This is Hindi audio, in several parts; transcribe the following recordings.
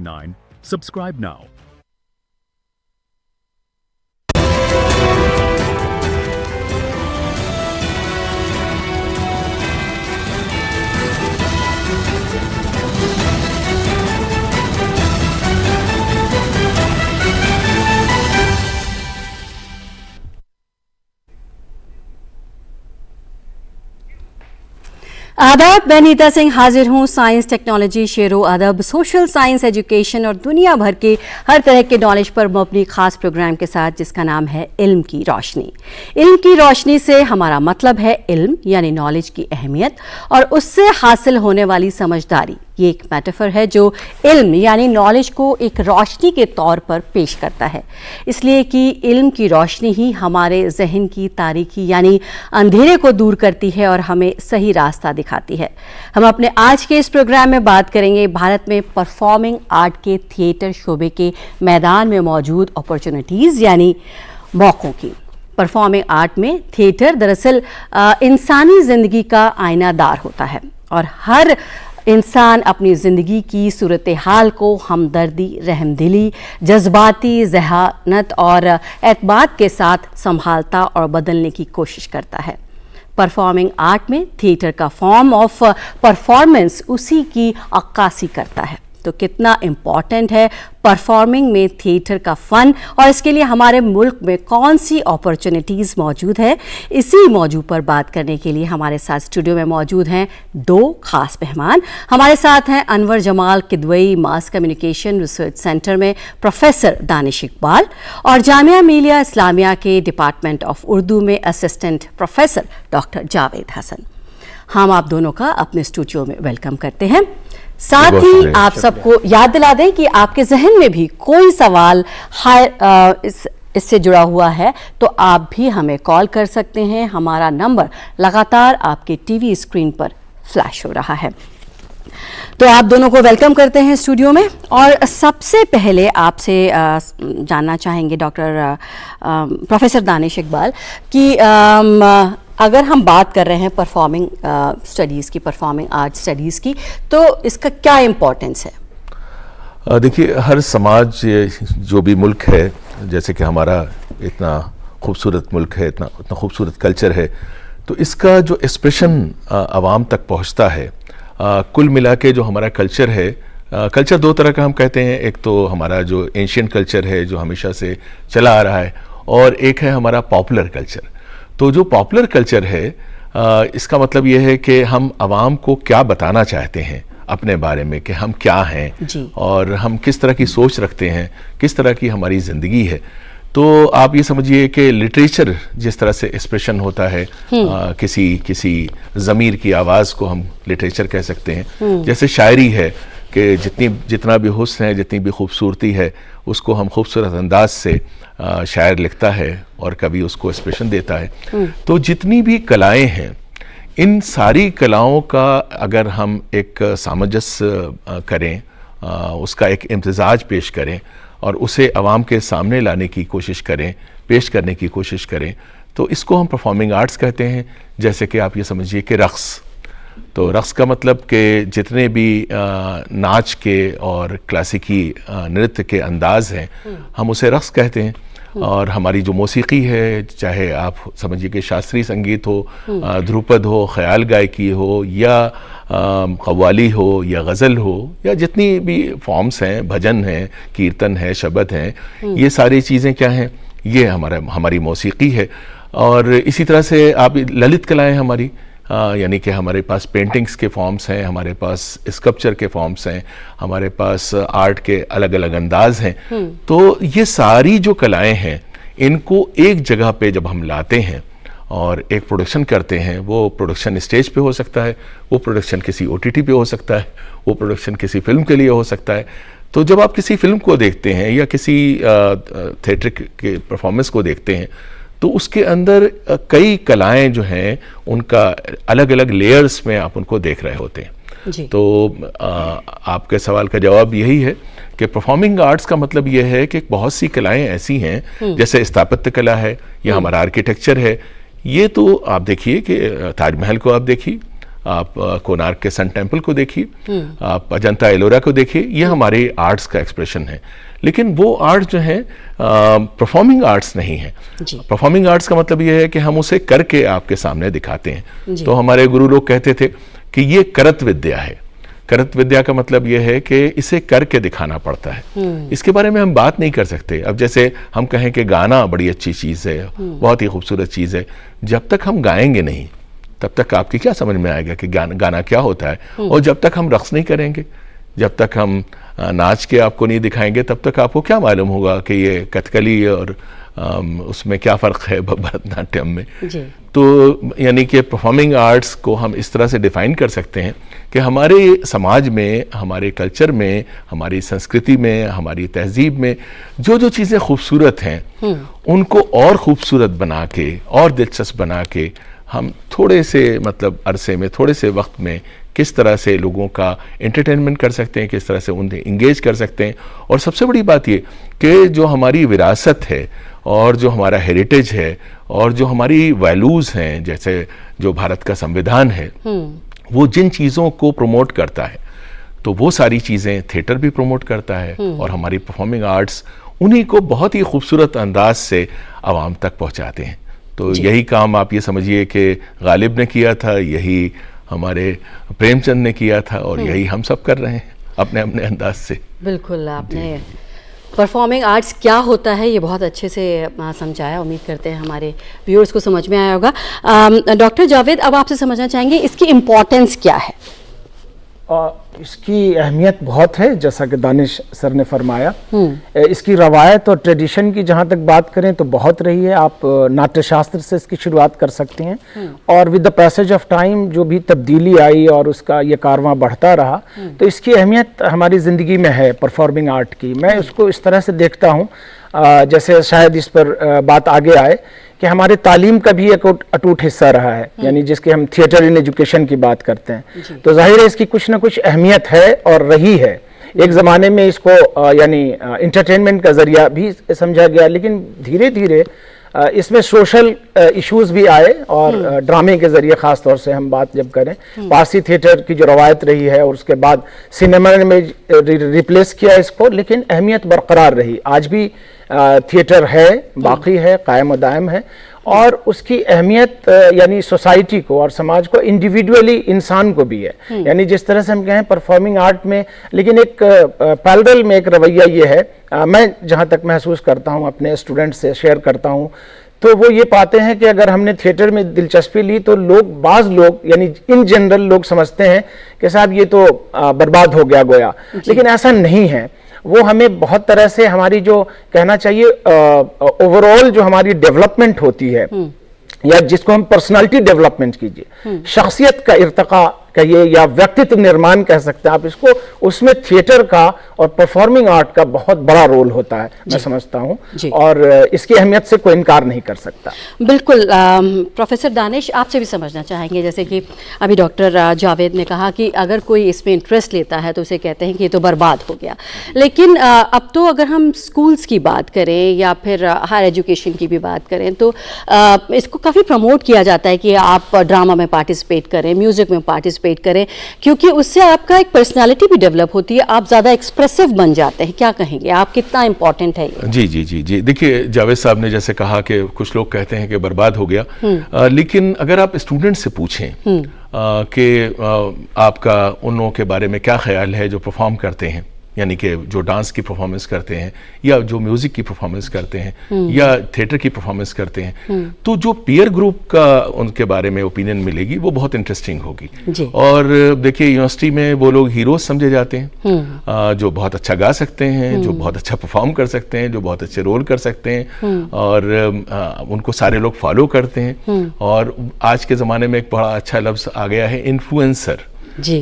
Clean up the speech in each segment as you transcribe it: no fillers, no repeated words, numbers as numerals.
9. Subscribe now. आदाब, मैं नीता सिंह हाजिर हूँ साइंस टेक्नोलॉजी शेरो अदब सोशल साइंस एजुकेशन और दुनिया भर के हर तरह के नॉलेज पर मबनी खास प्रोग्राम के साथ जिसका नाम है इल्म की रोशनी। इल्म की रोशनी से हमारा मतलब है इल्म यानी नॉलेज की अहमियत और उससे हासिल होने वाली समझदारी। ये एक मेटाफर है जो इल्म यानी नॉलेज को एक रोशनी के तौर पर पेश करता है, इसलिए कि इल्म की रोशनी ही हमारे जहन की तारीकी यानी अंधेरे को दूर करती है और हमें सही रास्ता दिखाती है। हम अपने आज के इस प्रोग्राम में बात करेंगे भारत में परफॉर्मिंग आर्ट के थिएटर शोबे के मैदान में मौजूद अपॉर्चुनिटीज़ यानी मौक़ों की। परफॉर्मिंग आर्ट में थिएटर दरअसल इंसानी ज़िंदगी का आईनादार होता है और हर इंसान अपनी ज़िंदगी की सूरत हाल को हमदर्दी, रहमदिली, जज्बाती ज़हानत और एतमाद के साथ संभालता और बदलने की कोशिश करता है। परफॉर्मिंग आर्ट में थिएटर का फॉर्म ऑफ परफॉर्मेंस उसी की अक्कासी करता है। तो कितना इम्पॉर्टेंट है परफॉर्मिंग में थिएटर का फ़न और इसके लिए हमारे मुल्क में कौन सी अपॉर्चुनिटीज़ मौजूद है, इसी मौजू पर बात करने के लिए हमारे साथ स्टूडियो में मौजूद हैं दो खास मेहमान। हमारे साथ हैं Anwar Jamal Kidwai, mass communication research centre में प्रोफेसर दानिश इकबाल और जामिया मिलिया इस्लामिया के डिपार्टमेंट ऑफ उर्दू में assistant professor doctor Javed Hasan. हम आप दोनों का अपने स्टूडियो में वेलकम करते हैं। साथ ही आप सबको याद दिला दें कि आपके जहन में भी कोई सवाल इससे जुड़ा हुआ है तो आप भी हमें कॉल कर सकते हैं। हमारा नंबर लगातार आपके टीवी स्क्रीन पर फ्लैश हो रहा है। तो आप दोनों को वेलकम करते हैं स्टूडियो में और सबसे पहले आपसे जानना चाहेंगे डॉक्टर प्रोफेसर दानिश इकबाल कि अगर हम बात कर रहे हैं परफॉर्मिंग स्टडीज़ की, परफॉर्मिंग आर्ट स्टडीज़ की, तो इसका क्या इम्पोर्टेंस है? देखिए, हर समाज जो भी मुल्क है, जैसे कि हमारा इतना खूबसूरत मुल्क है, इतना खूबसूरत कल्चर है, तो इसका जो एक्सप्रेशन आवाम तक पहुंचता है, कुल मिला के जो हमारा कल्चर है, कल्चर दो तरह का हम कहते हैं। एक तो हमारा जो एंशिएंट कल्चर है जो हमेशा से चला आ रहा है और एक है हमारा पॉपुलर कल्चर। तो जो पॉपुलर कल्चर है इसका मतलब ये है कि हम आवाम को क्या बताना चाहते हैं अपने बारे में, कि हम क्या हैं और हम किस तरह की सोच रखते हैं, किस तरह की हमारी ज़िंदगी है। तो आप ये समझिए कि लिटरेचर जिस तरह से एक्सप्रेशन होता है, किसी ज़मीर की आवाज़ को हम लिटरेचर कह सकते हैं। जैसे शायरी है कि जितना भी हुस्न है, जितनी भी खूबसूरती है, उसको हम खूबसूरत अंदाज से शायर लिखता है और कभी उसको एक्सप्रेशन देता है। तो जितनी भी कलाएं हैं, इन सारी कलाओं का अगर हम एक सामंजस्य करें, उसका एक इम्तिजाज पेश करें और उसे आवाम के सामने लाने की कोशिश करें, पेश करने की कोशिश करें, तो इसको हम परफॉर्मिंग आर्ट्स कहते हैं। जैसे कि आप ये समझिए कि रक़्स, तो रक़्स का मतलब कि जितने भी नाच के और क्लासिकी नृत्य के अंदाज हैं, हम उसे रक़्स कहते हैं। और हमारी जो मौसीकी है, चाहे आप समझिए कि शास्त्रीय संगीत हो, ध्रुपद हो, ख्याल गायकी हो या कव्वाली हो या गज़ल हो या जितनी भी फॉर्म्स हैं, भजन हैं, कीर्तन है, शबद हैं, ये सारी चीज़ें क्या हैं, ये हमारी मौसीकी है। और इसी तरह से आप ललित कलाएँ हमारी, यानी कि हमारे पास पेंटिंग्स के फॉर्म्स हैं, हमारे पास स्कल्पचर के फॉर्म्स हैं, हमारे पास आर्ट के अलग अलग अंदाज हैं। तो ये सारी जो कलाएं हैं, इनको एक जगह पे जब हम लाते हैं और एक प्रोडक्शन करते हैं, वो प्रोडक्शन स्टेज पे हो सकता है, वो प्रोडक्शन किसी OTT पे हो सकता है, वो प्रोडक्शन किसी फिल्म के लिए हो सकता है। तो जब आप किसी फिल्म को देखते हैं या किसी थिएटर के परफॉर्मेंस को देखते हैं, तो उसके अंदर कई कलाएं जो हैं उनका अलग अलग लेयर्स में आप उनको देख रहे होते हैं जी। तो आपके सवाल का जवाब यही है कि परफॉर्मिंग आर्ट्स का मतलब ये है कि बहुत सी कलाएं ऐसी हैं, जैसे स्थापत्य कला है या हमारा आर्किटेक्चर है। ये तो आप देखिए कि ताजमहल को आप देखिए, आप कोणार्क के सन टेम्पल को देखिए, आप अजंता एलोरा को देखिए, ये हमारे आर्ट्स का एक्सप्रेशन है। लेकिन वो आर्ट जो है परफॉर्मिंग आर्ट्स नहीं है। परफॉर्मिंग आर्ट्स का मतलब ये है कि हम उसे करके आपके सामने दिखाते हैं। तो हमारे गुरु लोग कहते थे कि ये करत विद्या है। करत विद्या का मतलब यह है कि इसे करके दिखाना पड़ता है। इसके बारे में हम बात नहीं कर सकते। अब जैसे हम कहें कि गाना बड़ी अच्छी चीज़ है, बहुत ही खूबसूरत चीज़ है, जब तक हम गाएंगे नहीं तब तक आपकी क्या समझ में आएगा कि गाना क्या होता है। और जब तक हम रक्स नहीं करेंगे, जब तक हम नाच के आपको नहीं दिखाएंगे, तब तक आपको क्या मालूम होगा कि ये कथकली और उसमें क्या फ़र्क है भरतनाट्यम में। तो यानी कि परफॉर्मिंग आर्ट्स को हम इस तरह से डिफ़ाइन कर सकते हैं कि हमारे समाज में, हमारे कल्चर में, हमारी संस्कृति में, हमारी तहजीब में जो जो चीज़ें खूबसूरत हैं उनको और ख़ूबसूरत बना के और दिलचस्प बना के हम थोड़े से मतलब अरसे में, थोड़े से वक्त में किस तरह से लोगों का एंटरटेनमेंट कर सकते हैं, किस तरह से उन्हें इंगेज कर सकते हैं। और सबसे बड़ी बात ये कि जो हमारी विरासत है और जो हमारा हेरिटेज है और जो हमारी वैल्यूज़ हैं, जैसे जो भारत का संविधान है, वो जिन चीज़ों को प्रमोट करता है, तो वो सारी चीज़ें थिएटर भी प्रमोट करता है और हमारी परफॉर्मिंग आर्ट्स उन्हीं को बहुत ही खूबसूरत अंदाज से आवाम तक पहुँचाते हैं। तो यही काम आप ये समझिए कि गालिब ने किया था, यही हमारे प्रेमचंद ने किया था और यही हम सब कर रहे हैं अपने अपने अंदाज से। बिल्कुल, आपने परफॉर्मिंग आर्ट्स क्या होता है ये बहुत अच्छे से समझाया। उम्मीद करते हैं हमारे व्यूअर्स को समझ में आया होगा। डॉक्टर जावेद, अब आपसे समझना चाहेंगे इसकी इम्पोर्टेंस क्या है? इसकी अहमियत बहुत है, जैसा कि दानिश सर ने फरमाया। इसकी रवायत और ट्रेडिशन की जहाँ तक बात करें तो बहुत रही है। आप नाट्य शास्त्र से इसकी शुरुआत कर सकते हैं और with the passage of time जो भी तब्दीली आई और उसका ये कारवां बढ़ता रहा, तो इसकी अहमियत हमारी ज़िंदगी में है परफॉर्मिंग आर्ट की। मैं उसको इस तरह से देखता हूँ, जैसे शायद इस पर बात आगे आए कि हमारे तालीम का भी एक अटूट हिस्सा रहा है, यानी जिसके हम थिएटर इन एजुकेशन की बात करते हैं। तो जाहिर है इसकी कुछ ना कुछ अहमियत है और रही है। एक ज़माने में इसको यानी इंटरटेनमेंट का ज़रिया भी समझा गया, लेकिन धीरे धीरे इसमें सोशल इश्यूज भी आए और ड्रामे के ज़रिए ख़ास तौर से हम बात जब करें, पारसी थिएटर की जो रवायत रही है और उसके बाद सिनेमा में रिप्लेस किया इसको, लेकिन अहमियत बरकरार रही। आज भी थिएटर है, बाकी है, कायम व दायम है और उसकी अहमियत यानी सोसाइटी को और समाज को, इंडिविजुअली इंसान को भी है। यानी जिस तरह से हम कहें परफॉर्मिंग आर्ट में, लेकिन एक पैरेलल में एक रवैया ये है, मैं जहाँ तक महसूस करता हूँ, अपने स्टूडेंट से शेयर करता हूँ, तो वो ये पाते हैं कि अगर हमने थिएटर में दिलचस्पी ली तो बाज़ लोग यानी इन जनरल लोग समझते हैं कि साहब ये तो बर्बाद हो गया गोया, लेकिन ऐसा नहीं है। वो हमें बहुत तरह से हमारी जो कहना चाहिए ओवरऑल जो हमारी डेवलपमेंट होती है, या जिसको हम पर्सनालिटी डेवलपमेंट कीजिए, शख्सियत का इर्तका कहिए या व्यक्तित्व निर्माण कह सकते हैं आप इसको, उसमें थिएटर का और परफॉर्मिंग आर्ट का बहुत बड़ा रोल होता है, मैं समझता हूँ, और इसकी अहमियत से कोई इनकार नहीं कर सकता। बिल्कुल। प्रोफेसर दानिश, आपसे भी समझना चाहेंगे, जैसे कि अभी डॉक्टर जावेद ने कहा कि अगर कोई इसमें इंटरेस्ट लेता है तो उसे कहते हैं कि ये तो बर्बाद हो गया, लेकिन अब तो अगर हम स्कूल्स की बात करें या फिर हायर एजुकेशन की भी बात करें तो इसको काफ़ी प्रमोट किया जाता है कि आप ड्रामा में पार्टिसिपेट करें, म्यूज़िक में पार्टिसिपेट करें, क्योंकि उससे आपका एक पर्सनालिटी भी डेवलप होती है, आप ज़्यादा एक्सप्रेसिव बन जाते हैं। क्या कहेंगे आप, कितना इंपॉर्टेंट है ये? जी जी जी जी देखिए, जावेद साहब ने जैसे कहा कि कुछ लोग कहते हैं कि बर्बाद हो गया, लेकिन अगर आप स्टूडेंट से पूछें कि आपका उन लोगों के बारे में क्या ख्याल है जो परफॉर्म करते हैं, यानी कि जो डांस की परफॉर्मेंस करते हैं या जो म्यूज़िक की परफॉर्मेंस करते हैं या थिएटर की परफॉर्मेंस करते हैं, तो जो पीयर ग्रुप का उनके बारे में ओपिनियन मिलेगी वो बहुत इंटरेस्टिंग होगी। और देखिए, यूनिवर्सिटी में वो लोग हीरोज समझे जाते हैं, जो बहुत अच्छा गा सकते हैं, जो बहुत अच्छा परफॉर्म कर सकते हैं, जो बहुत अच्छे रोल कर सकते हैं, और उनको सारे लोग फॉलो करते हैं। और आज के ज़माने में एक बड़ा अच्छा लफ्ज़ आ गया है, इन्फ्लुएंसर।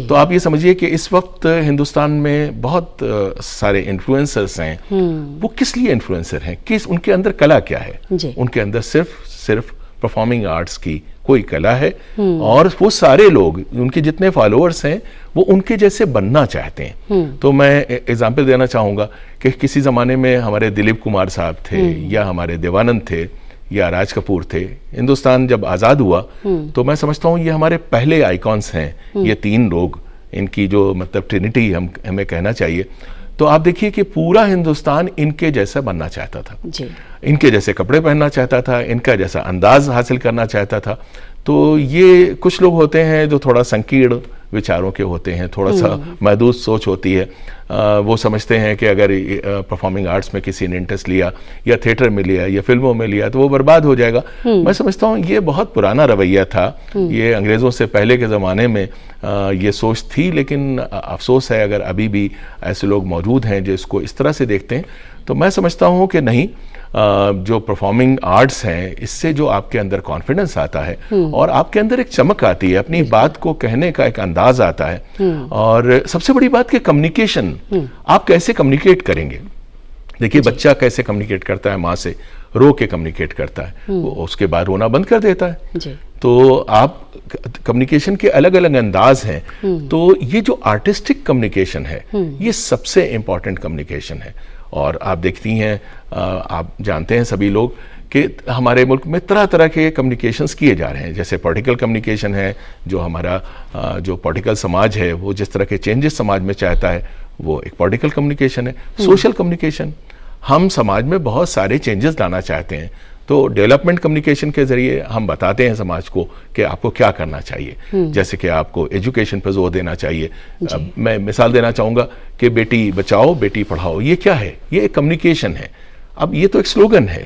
तो आप ये समझिए कि इस वक्त हिंदुस्तान में बहुत सारे इन्फ्लुएंसर्स हैं। वो किस लिए इन्फ्लुएंसर हैं, किस उनके अंदर कला क्या है? उनके अंदर सिर्फ परफॉर्मिंग आर्ट्स की कोई कला है, और वो सारे लोग, उनके जितने फॉलोअर्स हैं, वो उनके जैसे बनना चाहते हैं। तो मैं एग्जांपल देना चाहूँगा कि किसी ज़माने में हमारे दिलीप कुमार साहब थे, या हमारे देवानंद थे, या राज कपूर थे। हिंदुस्तान जब आज़ाद हुआ तो मैं समझता हूँ ये हमारे पहले आइकॉन्स हैं, ये तीन लोग, इनकी जो मतलब ट्रिनिटी हमें कहना चाहिए। तो आप देखिए कि पूरा हिंदुस्तान इनके जैसा बनना चाहता था जी। इनके जैसे कपड़े पहनना चाहता था, इनका जैसा अंदाज हासिल करना चाहता था। तो ये कुछ लोग होते हैं जो थोड़ा संकीर्ण विचारों के होते हैं, थोड़ा सा महदूद सोच होती है। वो समझते हैं कि अगर परफॉर्मिंग आर्ट्स में किसी ने इंटरेस्ट लिया या थिएटर में लिया या फिल्मों में लिया तो वो बर्बाद हो जाएगा। मैं समझता हूँ ये बहुत पुराना रवैया था, ये अंग्रेज़ों से पहले के ज़माने में ये सोच थी, लेकिन अफसोस है अगर अभी भी ऐसे लोग मौजूद हैं जो इसको इस तरह से देखते हैं। तो मैं समझता हूँ कि नहीं, जो परफॉर्मिंग आर्ट्स हैं इससे जो आपके अंदर कॉन्फिडेंस आता है और आपके अंदर एक चमक आती है, अपनी बात को कहने का एक अंदाज आता है, और सबसे बड़ी बात कि कम्युनिकेशन, आप कैसे कम्युनिकेट करेंगे। देखिए बच्चा कैसे कम्युनिकेट करता है, माँ से रो के कम्युनिकेट करता है, वो उसके बाद रोना बंद कर देता है जी। तो आप कम्युनिकेशन के अलग अलग अंदाज हैं। तो ये जो आर्टिस्टिक कम्युनिकेशन है ये सबसे इंपॉर्टेंट कम्युनिकेशन है। और आप देखती हैं, आप जानते हैं सभी लोग कि हमारे मुल्क में तरह तरह के कम्युनिकेशंस किए जा रहे हैं। जैसे पॉलिटिकल कम्युनिकेशन है, जो हमारा जो पॉलिटिकल समाज है वो जिस तरह के चेंजेस समाज में चाहता है वो एक पॉलिटिकल कम्युनिकेशन है। सोशल कम्युनिकेशन, हम समाज में बहुत सारे चेंजेस लाना चाहते हैं, तो डेवलपमेंट कम्युनिकेशन के जरिए हम बताते हैं समाज को कि आपको क्या करना चाहिए। जैसे कि आपको एजुकेशन पर जोर देना चाहिए। मैं मिसाल देना चाहूँगा कि बेटी बचाओ बेटी पढ़ाओ, ये क्या है, ये एक कम्युनिकेशन है। अब ये तो एक स्लोगन है,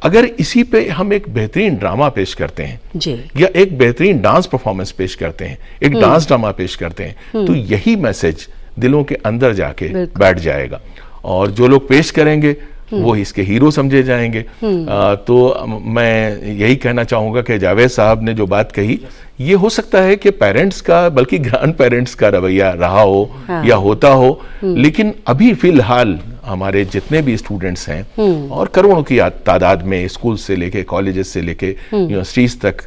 अगर इसी पे हम एक बेहतरीन ड्रामा पेश करते हैं जी, या एक बेहतरीन डांस परफॉर्मेंस पेश करते हैं, एक डांस ड्रामा पेश करते हैं, तो यही मैसेज दिलों के अंदर जाके बैठ जाएगा और जो लोग पेश करेंगे वो इसके हीरो समझे जाएंगे। तो मैं यही कहना चाहूँगा कि जावेद साहब ने जो बात कही, ये हो सकता है कि पेरेंट्स का बल्कि ग्रैंड पेरेंट्स का रवैया रहा हो या होता हो, लेकिन अभी फिलहाल हमारे जितने भी स्टूडेंट्स हैं और करोड़ों की तादाद में स्कूल से लेके कॉलेजेस से लेके यूनिवर्सिटीज़ तक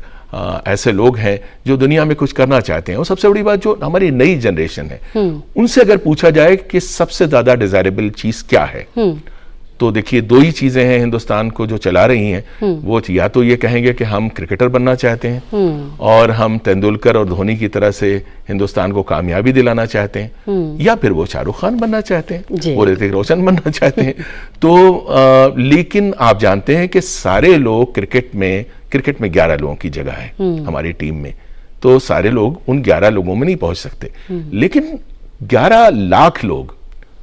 ऐसे लोग हैं जो दुनिया में कुछ करना चाहते हैं। और सबसे बड़ी बात, जो हमारी नई जनरेशन है उनसे अगर पूछा जाए कि सबसे ज़्यादा डिज़ायरेबल चीज़ क्या है, तो देखिए दो ही चीजें हैं हिंदुस्तान को जो चला रही हैं। वो या तो ये कहेंगे कि हम क्रिकेटर बनना चाहते हैं और हम तेंदुलकर और धोनी की तरह से हिंदुस्तान को कामयाबी दिलाना चाहते हैं, या फिर वो शाहरुख खान बनना चाहते हैं, वो ऋतिक रोशन बनना चाहते हैं। तो लेकिन आप जानते हैं कि सारे लोग क्रिकेट में 11 लोगों की जगह है हमारी टीम में, तो सारे लोग उन 11 लोगों में नहीं पहुंच सकते, लेकिन 11 लाख लोग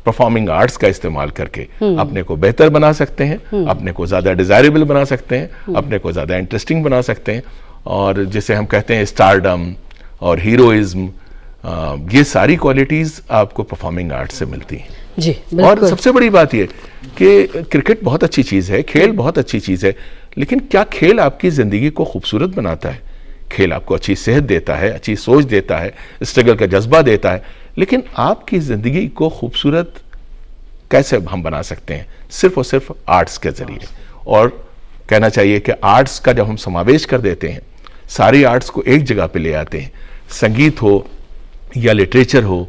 परफॉर्मिंग आर्ट्स का इस्तेमाल करके अपने को बेहतर बना सकते हैं, अपने को ज़्यादा डिज़ायरेबल बना सकते हैं, अपने को ज़्यादा इंटरेस्टिंग बना सकते हैं। और जिसे हम कहते हैं स्टारडम और हीरोइज्म, ये सारी क्वालिटीज़ आपको परफॉर्मिंग आर्ट्स से मिलती हैं जी। और सबसे बड़ी बात ये कि क्रिकेट बहुत अच्छी चीज़ है, खेल बहुत अच्छी चीज़ है, लेकिन क्या खेल आपकी ज़िंदगी को खूबसूरत बनाता है? खेल आपको अच्छी सेहत देता है, अच्छी सोच देता है, स्ट्रगल का जज्बा देता है, लेकिन आपकी ज़िंदगी को खूबसूरत कैसे हम बना सकते हैं? सिर्फ और सिर्फ आर्ट्स के ज़रिए। और कहना चाहिए कि आर्ट्स का जब हम समावेश कर देते हैं, सारी आर्ट्स को एक जगह पे ले आते हैं, संगीत हो या लिटरेचर हो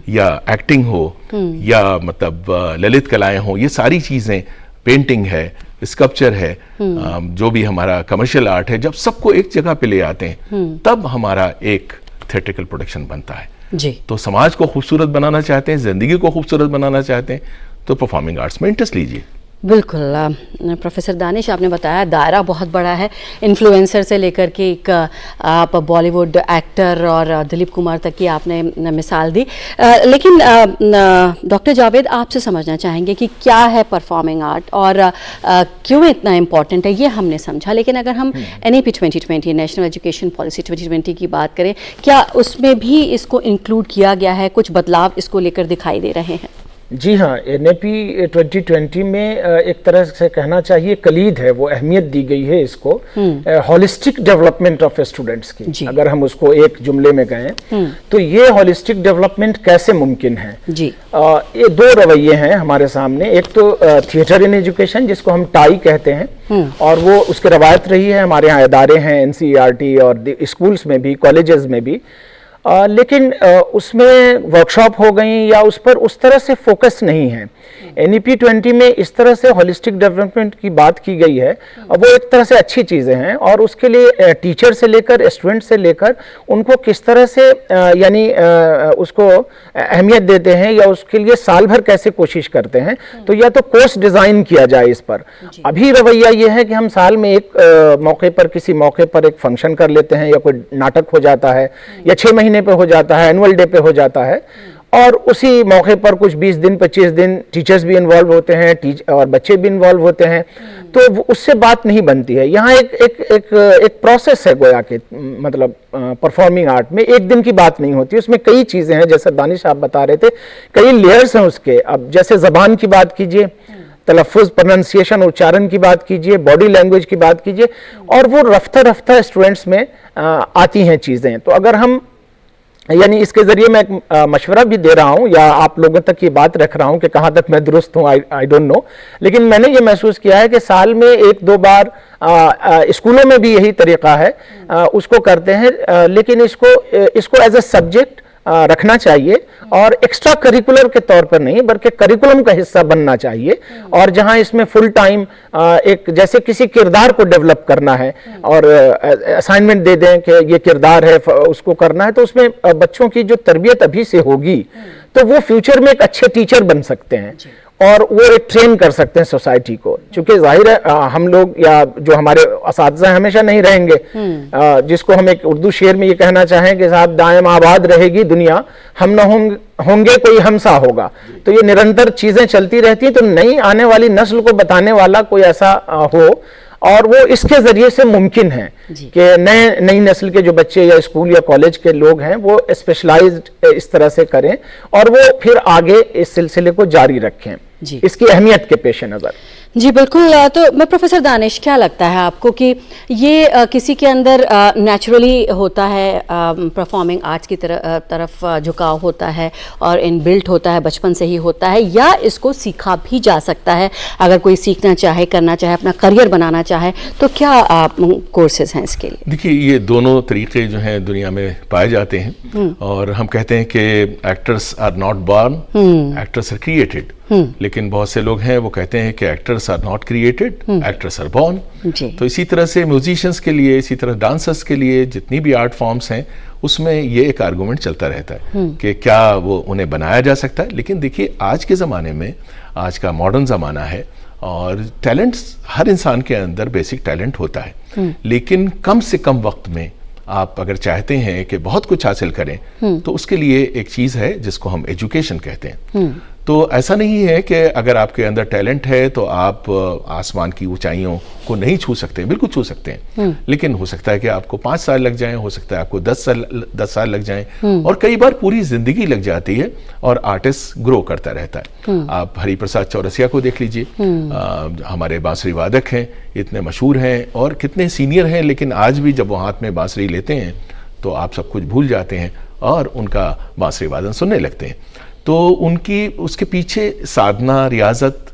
या एक्टिंग हो या मतलब ललित कलाएं हो, ये सारी चीज़ें, पेंटिंग है, स्कल्पचर है, जो भी हमारा कमर्शियल आर्ट है, जब सबको एक जगह पे ले आते हैं तब हमारा एक थिएट्रिकल प्रोडक्शन बनता है जी। तो समाज को खूबसूरत बनाना चाहते हैं, जिंदगी को खूबसूरत बनाना चाहते हैं, तो परफॉर्मिंग आर्ट्स में इंटरेस्ट लीजिए। बिल्कुल। प्रोफेसर दानिश, आपने बताया दायरा बहुत बड़ा है, इन्फ्लुएंसर से लेकर के एक आप बॉलीवुड एक्टर और दिलीप कुमार तक की आपने मिसाल दी, लेकिन डॉक्टर जावेद आपसे समझना चाहेंगे कि क्या है परफॉर्मिंग आर्ट और क्यों इतना इम्पॉर्टेंट है, ये हमने समझा, लेकिन अगर हम NEP 2020 नेशनल एजुकेशन पॉलिसी 2020 की बात करें, क्या उसमें भी इसको इंक्लूड किया गया है? कुछ बदलाव इसको लेकर दिखाई दे रहे हैं? जी हाँ, NEP 2020 में एक तरह से कहना चाहिए कलीद है, वो अहमियत दी गई है इसको होलिस्टिक डेवलपमेंट ऑफ स्टूडेंट्स की। अगर हम उसको एक जुमले में कहें तो ये होलिस्टिक डेवलपमेंट कैसे मुमकिन है जी? ये दो रवैये हैं हमारे सामने। एक तो थिएटर इन एजुकेशन, जिसको हम टाई कहते हैं, और वो उसकी रवायत रही है, हमारे यहाँ इदारे हैं NCERT और स्कूल्स में भी, कॉलेजेस में भी। लेकिन उसमें वर्कशॉप हो गई या उस पर उस तरह से फोकस नहीं है। NEP 20 में इस तरह से होलिस्टिक डेवलपमेंट की बात की गई है, वो एक तरह से अच्छी चीज़ें हैं और उसके लिए टीचर से लेकर स्टूडेंट से लेकर उनको किस तरह से यानी उसको अहमियत देते हैं या उसके लिए साल भर कैसे कोशिश करते हैं, तो या तो कोर्स डिज़ाइन किया जाए इस पर। अभी रवैया ये है कि हम साल में एक मौके पर किसी मौके पर एक फंक्शन कर लेते हैं या कोई नाटक हो जाता है या 6 महीने पे हो जाता है, एनुअल डे पे हो जाता है और उसी मौके पर कुछ 20 दिन 25 दिन टीचर्स भी इन्वॉल्व होते हैं और बच्चे भी इन्वॉल्व होते हैं, तो उससे बात नहीं बनती है। यहाँ एक प्रोसेस है गोया के, मतलब परफॉर्मिंग आर्ट में एक दिन की बात नहीं होती, उसमें कई चीज़ें हैं, जैसे दानिश आप बता रहे थे, कई लेयर्स हैं उसके। अब जैसे ज़बान की बात कीजिए, तलफ़ुज़, प्रोनंसिएशन, उच्चारण की बात कीजिए, बॉडी लैंग्वेज की बात कीजिए, और वो रफ्ता रफ्ता स्टूडेंट्स में आती हैं चीज़ें। तो अगर हम यानी इसके ज़रिए मैं एक मशवरा भी दे रहा हूँ या आप लोगों तक ये बात रख रहा हूँ कि कहाँ तक मैं दुरुस्त हूँ, आई डोंट नो, लेकिन मैंने ये महसूस किया है कि साल में 1-2 बार स्कूलों में भी यही तरीक़ा है, उसको करते हैं, लेकिन इसको एज ए सब्जेक्ट रखना चाहिए और एक्स्ट्रा करिकुलर के तौर पर नहीं बल्कि करिकुलम का हिस्सा बनना चाहिए। और जहां इसमें फुल टाइम एक जैसे किसी किरदार को डेवलप करना है और असाइनमेंट दे दें कि ये किरदार है उसको करना है, तो उसमें बच्चों की जो तरबियत अभी से होगी तो वो फ्यूचर में एक अच्छे टीचर बन सकते हैं और वो एक ट्रेन कर सकते हैं सोसाइटी को। क्योंकि जाहिर है हम लोग या जो हमारे असातिज़ा हमेशा नहीं रहेंगे, जिसको हम एक उर्दू शेर में ये कहना चाहें कि साहब दायम आबाद रहेगी दुनिया, हम न होंगे कोई हमसा होगा। तो ये निरंतर चीज़ें चलती रहती हैं, तो नई आने वाली नस्ल को बताने वाला कोई ऐसा हो, और वो इसके ज़रिए से मुमकिन है कि नई नस्ल के जो बच्चे या स्कूल या कॉलेज के लोग हैं वो स्पेशलाइज्ड इस तरह से करें और वो फिर आगे इस सिलसिले को जारी रखें इसकी अहमियत के पेश नज़र। जी बिल्कुल। तो मैं प्रोफेसर दानिश, क्या लगता है आपको कि ये किसी के अंदर नेचुरली होता है, परफॉर्मिंग आर्ट्स की तरफ झुकाव होता है और इनबिल्ट होता है, बचपन से ही होता है, या इसको सीखा भी जा सकता है? अगर कोई सीखना चाहे, करना चाहे, अपना करियर बनाना चाहे, तो क्या कोर्सेज हैं इसके लिए? देखिए, ये दोनों तरीके जो हैं दुनिया में पाए जाते हैं और हम कहते हैं कि actors are not born, actors are created. लेकिन बहुत से लोग हैं वो कहते हैं कि actors are not created, actors are born. तो इसी तरह से म्यूजिशियंस के लिए, इसी तरह डांसर्स के लिए, जितनी भी आर्ट फॉर्म्स हैं उसमें ये एक आर्गूमेंट चलता रहता है कि क्या वो उन्हें बनाया जा सकता है। लेकिन देखिए, आज के ज़माने में, आज का मॉडर्न ज़माना है और टैलेंट्स, हर इंसान के अंदर बेसिक टैलेंट होता है, लेकिन कम से कम वक्त में आप अगर चाहते हैं कि बहुत कुछ हासिल करें तो उसके लिए एक चीज़ है जिसको हम एजुकेशन कहते हैं। तो ऐसा नहीं है कि अगर आपके अंदर टैलेंट है तो आप आसमान की ऊंचाइयों को नहीं छू सकते, बिल्कुल छू सकते हैं, लेकिन हो सकता है कि आपको 5 साल लग जाएं, हो सकता है आपको 10 साल लग जाएं, और कई बार पूरी जिंदगी लग जाती है और आर्टिस्ट ग्रो करता रहता है। आप हरिप्रसाद चौरसिया को देख लीजिए, हमारे बांसुरी वादक हैं, इतने मशहूर हैं और कितने सीनियर हैं, लेकिन आज भी जब वो हाथ में बांसुरी लेते हैं तो आप सब कुछ भूल जाते हैं और उनका बांसुरी वादन सुनने लगते हैं। तो उनकी उसके पीछे साधना, रियाजत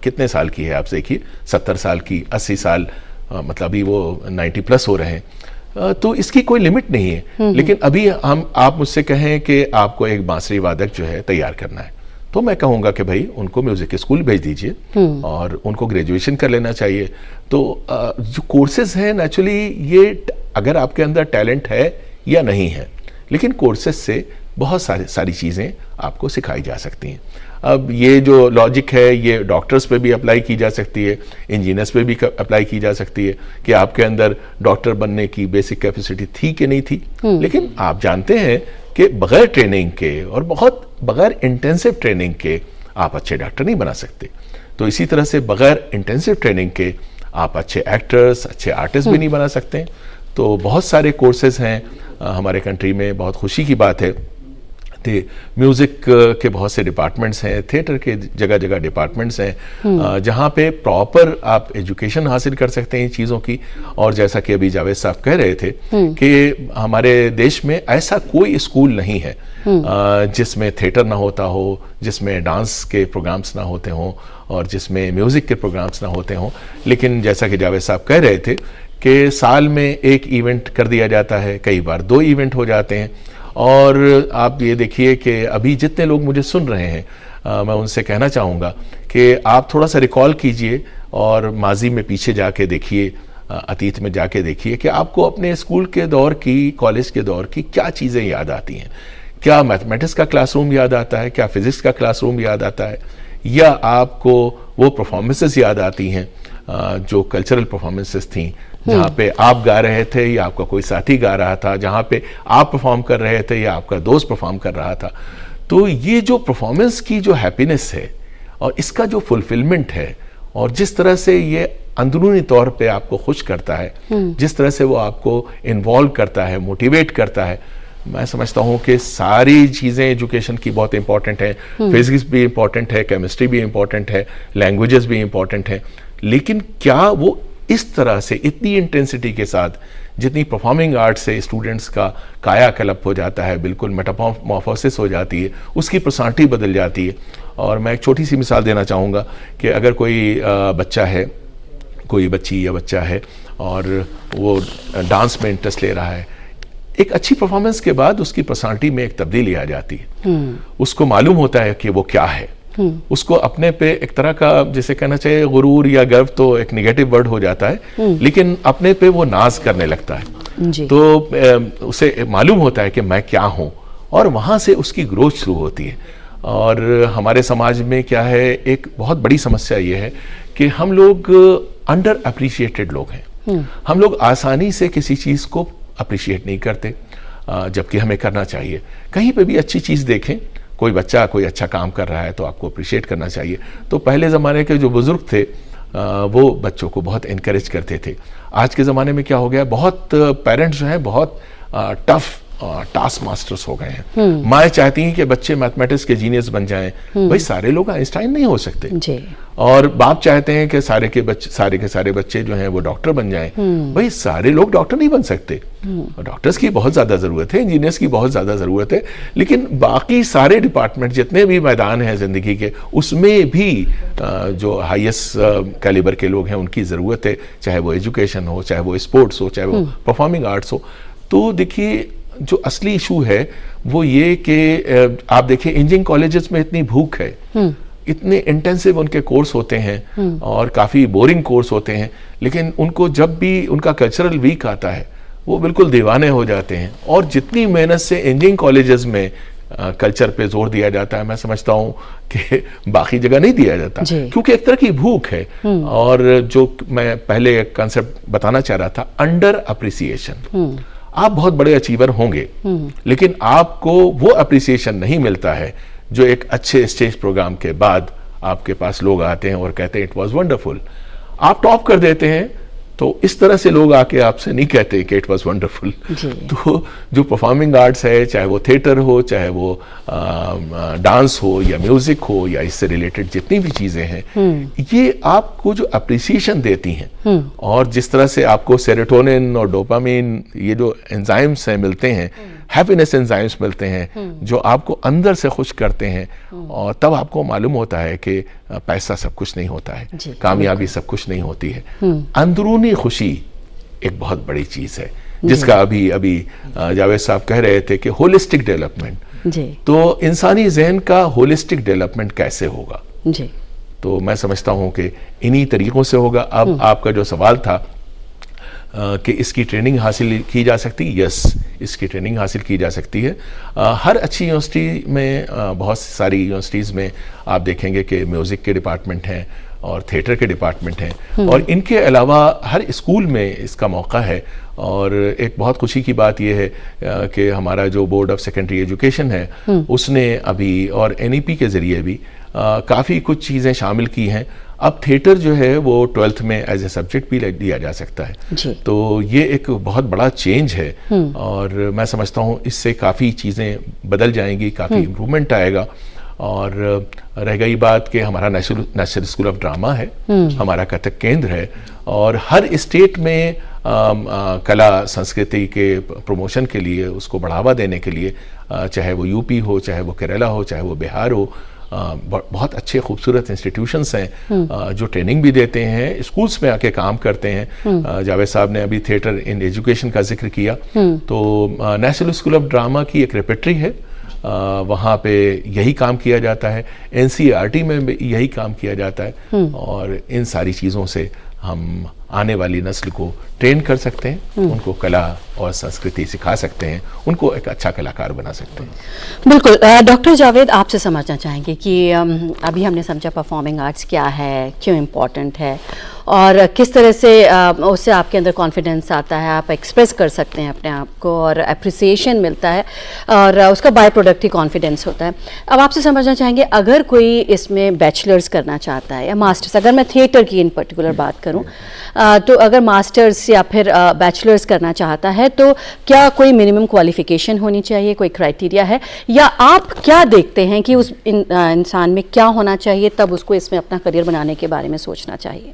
कितने साल की है आप देखिए, 70 साल की, 80 साल, मतलब अभी वो 90+ हो रहे हैं। तो इसकी कोई लिमिट नहीं है। लेकिन अभी आप मुझसे कहें कि आपको एक बांसुरी वादक जो है तैयार करना है, तो मैं कहूँगा कि भाई उनको म्यूज़िक स्कूल भेज दीजिए और उनको ग्रेजुएशन कर लेना चाहिए। तो जो कोर्सेज हैं नेचुरली, ये अगर आपके अंदर टैलेंट है या नहीं है, लेकिन कोर्सेज से बहुत सारी चीज़ें आपको सिखाई जा सकती हैं। अब ये जो लॉजिक है ये डॉक्टर्स पे भी अप्लाई की जा सकती है, इंजीनियर्स पे भी अप्लाई की जा सकती है कि आपके अंदर डॉक्टर बनने की बेसिक कैपेसिटी थी कि नहीं थी। लेकिन आप जानते हैं कि बगैर ट्रेनिंग के और बहुत बगैर इंटेंसिव ट्रेनिंग के आप अच्छे डॉक्टर नहीं बना सकते। तो इसी तरह से बगैर इंटेंसिव ट्रेनिंग के आप अच्छे एक्टर्स, अच्छे आर्टिस्ट भी नहीं बना सकते। तो बहुत सारे कोर्सेज हैं हमारे कंट्री में। बहुत खुशी की बात है, म्यूज़िक के बहुत से डिपार्टमेंट्स हैं, थिएटर के जगह जगह डिपार्टमेंट्स हैं जहाँ पे प्रॉपर आप एजुकेशन हासिल कर सकते हैं चीज़ों की। और जैसा कि अभी जावेद साहब कह रहे थे कि हमारे देश में ऐसा कोई स्कूल नहीं है जिसमें थिएटर ना होता हो, जिसमें डांस के प्रोग्राम्स ना होते हों और जिसमें म्यूज़िक के प्रोग्राम्स ना होते हों। लेकिन जैसा कि जावेद साहब कह रहे थे कि साल में एक इवेंट कर दिया जाता है, कई बार 2 इवेंट हो जाते हैं, और आप ये देखिए कि अभी जितने लोग मुझे सुन रहे हैं, मैं उनसे कहना चाहूँगा कि आप थोड़ा सा रिकॉल कीजिए और माजी में पीछे जाके देखिए, अतीत में जाके देखिए कि आपको अपने स्कूल के दौर की, कॉलेज के दौर की क्या चीज़ें याद आती हैं। क्या मैथमेटिक्स का क्लासरूम याद आता है, क्या फिजिक्स का क्लासरूम याद आता है, या आपको वो परफॉर्मेंसेस याद आती हैं जो कल्चरल परफॉर्मेंसेस थी, जहाँ पे आप गा रहे थे या आपका कोई साथी गा रहा था, जहाँ पे आप परफॉर्म कर रहे थे या आपका दोस्त परफॉर्म कर रहा था। तो ये जो परफॉर्मेंस की जो हैप्पीनेस है और इसका जो फुलफिलमेंट है और जिस तरह से ये अंदरूनी तौर पे आपको खुश करता है, जिस तरह से वो आपको इन्वॉल्व करता है, मोटिवेट करता है, मैं समझता हूँ कि सारी चीज़ें एजुकेशन की बहुत इंपॉर्टेंट है। फिजिक्स भी इंपॉर्टेंट है, केमिस्ट्री भी इंपॉर्टेंट है, लैंग्वेजेस भी इंपॉर्टेंट है, लेकिन क्या वो इस तरह से इतनी इंटेंसिटी के साथ जितनी परफॉर्मिंग आर्ट से स्टूडेंट्स का कायाकल्प हो जाता है, बिल्कुल मेटामॉर्फोसिस हो जाती है, उसकी पर्सनालिटी बदल जाती है। और मैं एक छोटी सी मिसाल देना चाहूँगा कि अगर कोई बच्चा है, कोई बच्ची या बच्चा है और वो डांस में इंटरेस्ट ले रहा है, एक अच्छी परफॉर्मेंस के बाद उसकी पर्सनालिटी में एक तब्दीली आ जाती है। उसको मालूम होता है कि वो क्या है, उसको अपने पे एक तरह का, जैसे कहना चाहिए गुरूर या गर्व तो एक नेगेटिव वर्ड हो जाता है, लेकिन अपने पे वो नाज करने लगता है जी। तो उसे मालूम होता है कि मैं क्या हूँ, और वहाँ से उसकी ग्रोथ शुरू होती है। और हमारे समाज में क्या है, एक बहुत बड़ी समस्या ये है कि हम लोग अंडर अप्रिशिएटेड लोग हैं। हम लोग आसानी से किसी चीज़ को अप्रिशिएट नहीं करते, जबकि हमें करना चाहिए। कहीं पे भी अच्छी चीज़ देखें, कोई बच्चा कोई अच्छा काम कर रहा है तो आपको अप्रिशिएट करना चाहिए। तो पहले ज़माने के जो बुज़ुर्ग थे वो बच्चों को बहुत इनकरेज करते थे। आज के ज़माने में क्या हो गया, बहुत पेरेंट्स जो हैं बहुत टफ टास्क मास्टर्स हो गए हैं। माएँ चाहती हैं कि बच्चे मैथमेटिक्स के जीनियस बन जाएं। भाई सारे लोग आइंस्टाइन नहीं हो सकते जी। और बाप चाहते हैं कि सारे के सारे बच्चे जो हैं वो डॉक्टर बन जाएं। भाई सारे लोग डॉक्टर नहीं बन सकते। डॉक्टर्स की बहुत ज़्यादा ज़रूरत है, इंजीनियर्स की बहुत ज़्यादा ज़रूरत है, लेकिन बाकी सारे डिपार्टमेंट जितने भी मैदान हैं ज़िंदगी के, उसमें भी जो हाईएस्ट कैलिबर के लोग हैं उनकी ज़रूरत है, चाहे वो एजुकेशन हो, चाहे वो स्पोर्ट्स हो, चाहे वो परफॉर्मिंग आर्ट्स हो। तो देखिए जो असली इशू है वो ये कि आप देखिए इंजीनियरिंग कॉलेजेस में इतनी भूख है, इतने इंटेंसिव उनके कोर्स होते हैं और काफ़ी बोरिंग कोर्स होते हैं, लेकिन उनको जब भी उनका कल्चरल वीक आता है वो बिल्कुल दीवाने हो जाते हैं। और जितनी मेहनत से इंजीनियरिंग कॉलेजेस में कल्चर पे जोर दिया जाता है, मैं समझता हूँ कि बाकी जगह नहीं दिया जाता, क्योंकि एक तरह की भूख है। और जो मैं पहले कंसेप्ट बताना चाह रहा था, अंडर अप्रिसिएशन। आप बहुत बड़े अचीवर होंगे, लेकिन आपको वो अप्रिसिएशन नहीं मिलता है जो एक अच्छे स्टेज प्रोग्राम के बाद आपके पास लोग आते हैं और कहते हैं इट वाज वंडरफुल। आप टॉप कर देते हैं तो इस तरह से लोग आके आपसे नहीं कहते कि इट वाज वंडरफुल। तो जो परफॉर्मिंग आर्ट्स है, चाहे वो थिएटर हो, चाहे वो डांस हो या म्यूजिक हो या इससे रिलेटेड जितनी भी चीजें हैं, ये आपको जो अप्रिसिएशन देती हैं और जिस तरह से आपको सेरोटोनिन और डोपामिन, ये जो एंजाइम्स हैं मिलते हैं, हैप्पीनेस एंजाइम्स मिलते हैं जो आपको अंदर से खुश करते हैं, और तब आपको मालूम होता है कि पैसा सब कुछ नहीं होता है, कामयाबी सब कुछ नहीं होती है। अंदरूनी खुशी एक बहुत बड़ी चीज है, जिसका अभी जावेद साहब कह रहे थे कि होलिस्टिक डेवलपमेंट। तो इंसानी जहन का होलिस्टिक डेवलपमेंट कैसे होगा जी? तो मैं समझता हूँ कि इन्हीं तरीकों से होगा। अब आपका जो सवाल था कि इसकी ट्रेनिंग हासिल की जा सकती है, यस, इसकी ट्रेनिंग हासिल की जा सकती है। हर अच्छी यूनिवर्सिटी में, बहुत सारी यूनिवर्सिटीज़ में आप देखेंगे कि म्यूज़िक के डिपार्टमेंट हैं और थिएटर के डिपार्टमेंट हैं, और इनके अलावा हर स्कूल में इसका मौका है। और एक बहुत खुशी की बात यह है कि हमारा जो बोर्ड ऑफ सेकेंडरी एजुकेशन है उसने अभी, और NEP के ज़रिए भी काफ़ी कुछ चीज़ें शामिल की हैं। अब थिएटर जो है वो 12th में एज ए सब्जेक्ट भी दिया जा सकता है। तो ये एक बहुत बड़ा चेंज है, और मैं समझता हूँ इससे काफ़ी चीज़ें बदल जाएंगी, काफ़ी इम्प्रूवमेंट आएगा। और रह गई बात कि हमारा नेशनल स्कूल ऑफ ड्रामा है, हमारा कथक केंद्र है, और हर स्टेट में कला संस्कृति के प्रमोशन के लिए, उसको बढ़ावा देने के लिए, चाहे वो यूपी हो, चाहे वो केरला हो, चाहे वो बिहार हो, बहुत अच्छे खूबसूरत इंस्टीट्यूशंस हैं जो ट्रेनिंग भी देते हैं, स्कूल्स में आके काम करते हैं। जावेद साहब ने अभी थिएटर इन एजुकेशन का जिक्र किया, तो नेशनल स्कूल ऑफ ड्रामा की एक रेपेट्री है, वहाँ पे यही काम किया जाता है, NCERT में भी यही काम किया जाता है, और इन सारी चीज़ों से हम आने वाली नस्ल को ट्रेन कर सकते हैं, उनको कला और संस्कृति सिखा सकते हैं, उनको एक अच्छा कलाकार बना सकते हैं। बिल्कुल। डॉक्टर जावेद, आपसे समझना चाहेंगे कि अभी हमने समझा परफॉर्मिंग आर्ट्स क्या है, क्यों इम्पोर्टेंट है, और किस तरह से उससे आपके अंदर कॉन्फिडेंस आता है, आप एक्सप्रेस कर सकते हैं अपने आप को और अप्रिसिएशन मिलता है, और उसका बाय प्रोडक्ट ही कॉन्फिडेंस होता है। अब आपसे समझना चाहेंगे, अगर कोई इसमें बैचलर्स करना चाहता है या मास्टर्स, अगर मैं थिएटर की इन पर्टिकुलर बात करूं, तो अगर मास्टर्स या फिर बैचलर्स करना चाहता है तो क्या कोई मिनिमम क्वालिफिकेशन होनी चाहिए, कोई क्राइटेरिया है, या आप क्या देखते हैं कि उस इंसान में क्या होना चाहिए तब उसको इसमें अपना करियर बनाने के बारे में सोचना चाहिए?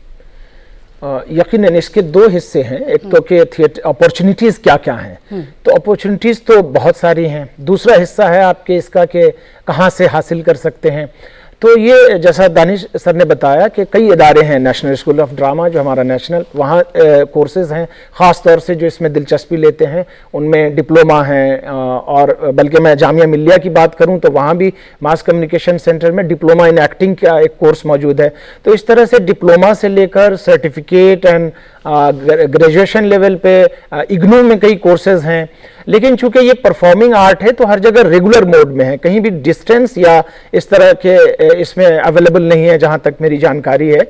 यकीनन इसके दो हिस्से हैं, एक तो कि थिएटर अपॉर्चुनिटीज़ क्या क्या हैं, तो अपॉर्चुनिटीज़ तो बहुत सारी हैं। दूसरा हिस्सा है आपके इसका कि कहाँ से हासिल कर सकते हैं। तो ये जैसा दानिश सर ने बताया कि कई इदारे हैं, नेशनल स्कूल ऑफ ड्रामा जो हमारा नेशनल, वहाँ कोर्सेज़ हैं, ख़ास तौर से जो इसमें दिलचस्पी लेते हैं उनमें डिप्लोमा हैं, और बल्कि मैं जामिया मिल्लिया की बात करूँ तो वहाँ भी मास कम्युनिकेशन सेंटर में डिप्लोमा इन एक्टिंग का एक कोर्स मौजूद है। तो इस तरह से डिप्लोमा से लेकर सर्टिफिकेट एंड ग्रेजुएशन लेवल पे इग्नू में कई कोर्सेज हैं। लेकिन चूंकि ये परफॉर्मिंग आर्ट है तो हर जगह रेगुलर मोड में है, कहीं भी डिस्टेंस या इस तरह के इसमें अवेलेबल नहीं है जहां तक मेरी जानकारी है।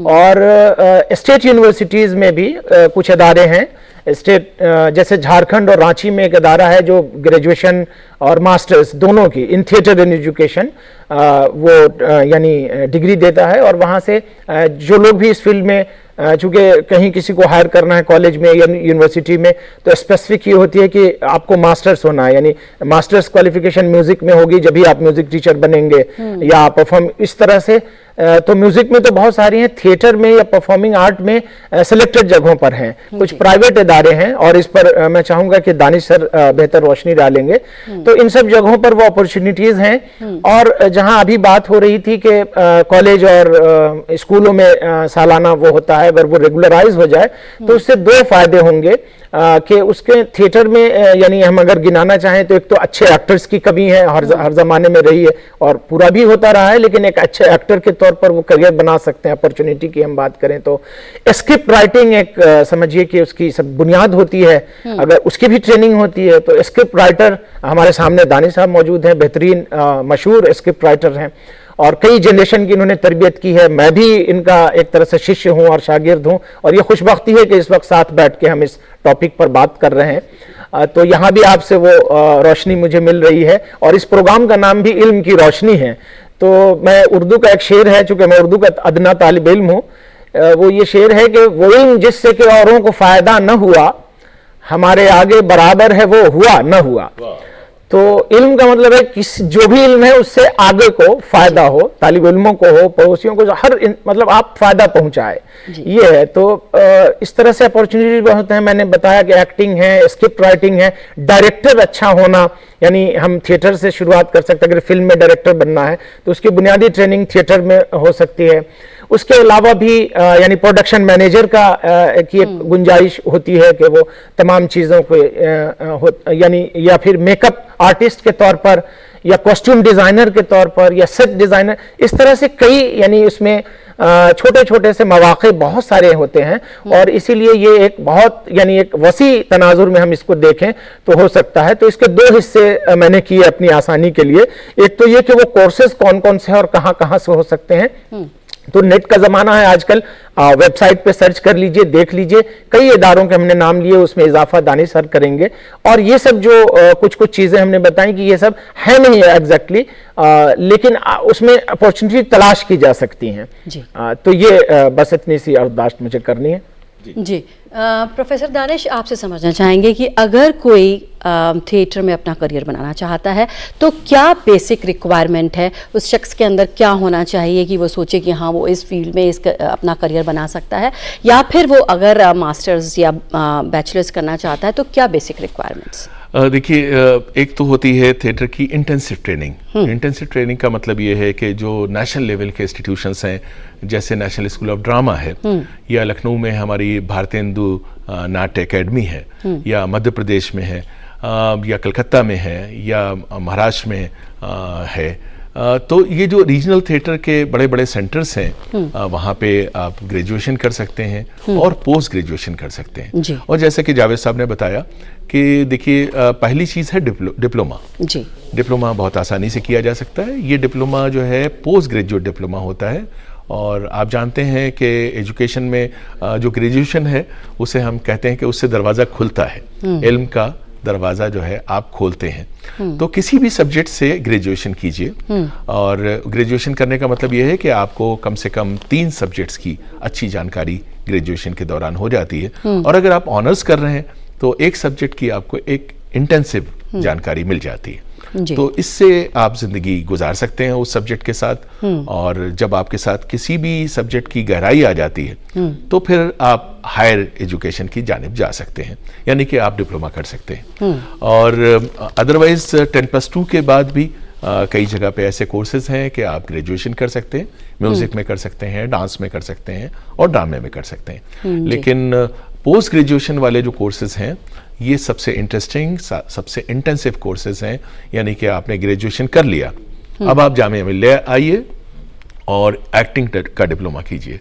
और स्टेट यूनिवर्सिटीज़ में भी कुछ इदारे हैं, स्टेट जैसे झारखंड और रांची में एक अदारा है जो ग्रेजुएशन और मास्टर्स दोनों की इन थिएटर इन एजुकेशन वो यानी डिग्री देता है। और वहाँ से जो लोग भी इस फील्ड में चूँकि कहीं किसी को हायर करना है कॉलेज में या यूनिवर्सिटी में, तो स्पेसिफिक ये होती है कि आपको मास्टर्स होना है, यानी मास्टर्स क्वालिफिकेशन म्यूजिक में होगी जब भी आप म्यूजिक टीचर बनेंगे या परफॉर्म इस तरह से। तो म्यूजिक में तो बहुत सारी हैं, थिएटर में या परफॉर्मिंग आर्ट में सिलेक्टेड जगहों पर हैं, कुछ प्राइवेट इदारे हैं, और इस पर मैं चाहूंगा कि दानिश सर बेहतर रोशनी डालेंगे। तो इन सब जगहों पर वो अपॉर्चुनिटीज हैं। और जहां अभी बात हो रही थी कि कॉलेज और स्कूलों में सालाना वो होता है, अगर वो रेगुलराइज हो जाए तो उससे दो फायदे होंगे कि उसके थिएटर में यानी हम अगर गिनाना चाहें तो एक तो अच्छे एक्टर्स की कमी है, हर जमाने में रही है और पूरा भी होता रहा है, लेकिन एक अच्छे एक्टर के तौर पर वो करियर बना सकते हैं। अपॉर्चुनिटी की हम बात करें तो स्क्रिप्ट राइटिंग एक समझिए कि उसकी सब बुनियाद होती है, अगर उसकी भी ट्रेनिंग होती है तो स्क्रिप्ट राइटर हमारे सामने दानिश साहब मौजूद हैं, बेहतरीन मशहूर स्क्रिप्ट राइटर हैं और कई जनरेशन की इन्होंने तरबियत की है। मैं भी इनका एक तरह से शिष्य हूं और शागिर्द हूं, और ये खुशबख्ती है कि इस वक्त साथ बैठ के हम इस टॉपिक पर बात कर रहे हैं। तो यहाँ भी आपसे वो रोशनी मुझे मिल रही है, और इस प्रोग्राम का नाम भी इल्म की रोशनी है। तो मैं उर्दू का एक शेर है, चूंकि मैं उर्दू का अदना तालिब इल्म हूँ, वो ये शेर है कि वो इल्म जिससे कि औरों को फायदा न हुआ, हमारे आगे बराबर है वो हुआ न हुआ। तो इल्म का मतलब है कि जो भी इल्म है उससे आगे को फायदा हो, तालिब इल्मों को हो, पड़ोसियों को, मतलब आप फायदा पहुंचाए, ये है। तो इस तरह से अपॉर्चुनिटी बहुत है। मैंने बताया कि एक्टिंग है, स्क्रिप्ट राइटिंग है, डायरेक्टर अच्छा होना, यानी हम थिएटर से शुरुआत कर सकते हैं। अगर फिल्म में डायरेक्टर बनना है तो उसकी बुनियादी ट्रेनिंग थिएटर में हो सकती है। उसके अलावा भी यानी प्रोडक्शन मैनेजर का की एक गुंजाइश होती है कि वो तमाम चीज़ों को यानी या फिर मेकअप आर्टिस्ट के तौर पर या कॉस्ट्यूम डिज़ाइनर के तौर पर या सेट डिज़ाइनर, इस तरह से कई यानी उसमें छोटे छोटे से मौके बहुत सारे होते हैं। और इसीलिए ये एक बहुत यानी एक वसी तनाजुर में हम इसको देखें तो हो सकता है। तो इसके दो हिस्से मैंने किए अपनी आसानी के लिए। एक तो ये कि वो कोर्सेज कौन कौन से हैं और कहाँ कहाँ से हो सकते हैं। तो नेट का ज़माना है आजकल, वेबसाइट पे सर्च कर लीजिए, देख लीजिए, कई इदारों के हमने नाम लिए, उसमें इजाफा दानिश सर करेंगे। और ये सब जो कुछ चीज़ें हमने बताई कि ये सब है नहीं है एग्जैक्टली, लेकिन उसमें अपॉर्चुनिटी तलाश की जा सकती हैं। तो ये बस इतनी सी अर्दाश्त मुझे करनी है। जी प्रोफेसर दानिश, आपसे समझना चाहेंगे कि अगर कोई थिएटर में अपना करियर बनाना चाहता है तो क्या बेसिक रिक्वायरमेंट है, उस शख्स के अंदर क्या होना चाहिए कि वो सोचे कि हाँ वो इस फील्ड में अपना करियर बना सकता है, या फिर वो अगर मास्टर्स या बैचलर्स करना चाहता है तो क्या बेसिक रिक्वायरमेंट्स? देखिए, एक तो होती है थिएटर की इंटेंसिव ट्रेनिंग। इंटेंसिव ट्रेनिंग का मतलब ये है कि जो नेशनल लेवल के इंस्टीट्यूशंस हैं, जैसे नेशनल स्कूल ऑफ ड्रामा है, या लखनऊ में हमारी भारतेंदु नाट्य एकेडमी है, या मध्य प्रदेश में है, या कलकत्ता में है, या महाराष्ट्र में है, तो ये जो रीजनल थिएटर के बड़े बड़े सेंटर्स हैं, वहाँ पे आप ग्रेजुएशन कर सकते हैं और पोस्ट ग्रेजुएशन कर सकते हैं। और जैसे कि जावेद साहब ने बताया कि देखिए, पहली चीज़ है डिप्लोमा। डिप्लोमा बहुत आसानी से किया जा सकता है। ये डिप्लोमा जो है पोस्ट ग्रेजुएट डिप्लोमा होता है। और आप जानते हैं कि एजुकेशन में जो ग्रेजुएशन है उसे हम कहते हैं कि उससे दरवाज़ा खुलता है, इल्म का दरवाज़ा जो है आप खोलते हैं। तो किसी भी सब्जेक्ट से ग्रेजुएशन कीजिए, और ग्रेजुएशन करने का मतलब ये है कि आपको कम से कम 3 सब्जेक्ट्स की अच्छी जानकारी ग्रेजुएशन के दौरान हो जाती है। और अगर आप ऑनर्स कर रहे हैं तो एक सब्जेक्ट की आपको एक इंटेंसिव जानकारी मिल जाती है। तो इससे आप जिंदगी गुजार सकते हैं उस सब्जेक्ट के साथ। और जब आपके साथ किसी भी सब्जेक्ट की गहराई आ जाती है तो फिर आप हायर एजुकेशन की जानिब जा सकते हैं, यानी कि आप डिप्लोमा कर सकते हैं। और अदरवाइज 10+2 के बाद भी कई जगह पे ऐसे कोर्सेज हैं कि आप ग्रेजुएशन कर सकते हैं, म्यूजिक में कर सकते हैं, डांस में कर सकते हैं, और ड्रामे में कर सकते हैं। लेकिन पोस्ट ग्रेजुएशन वाले जो कोर्सेज हैं ये सबसे इंटरेस्टिंग, सबसे इंटेंसिव कोर्सेज हैं। यानी कि आपने ग्रेजुएशन कर लिया, अब आप जामिया में ले आइए और एक्टिंग का डिप्लोमा कीजिए,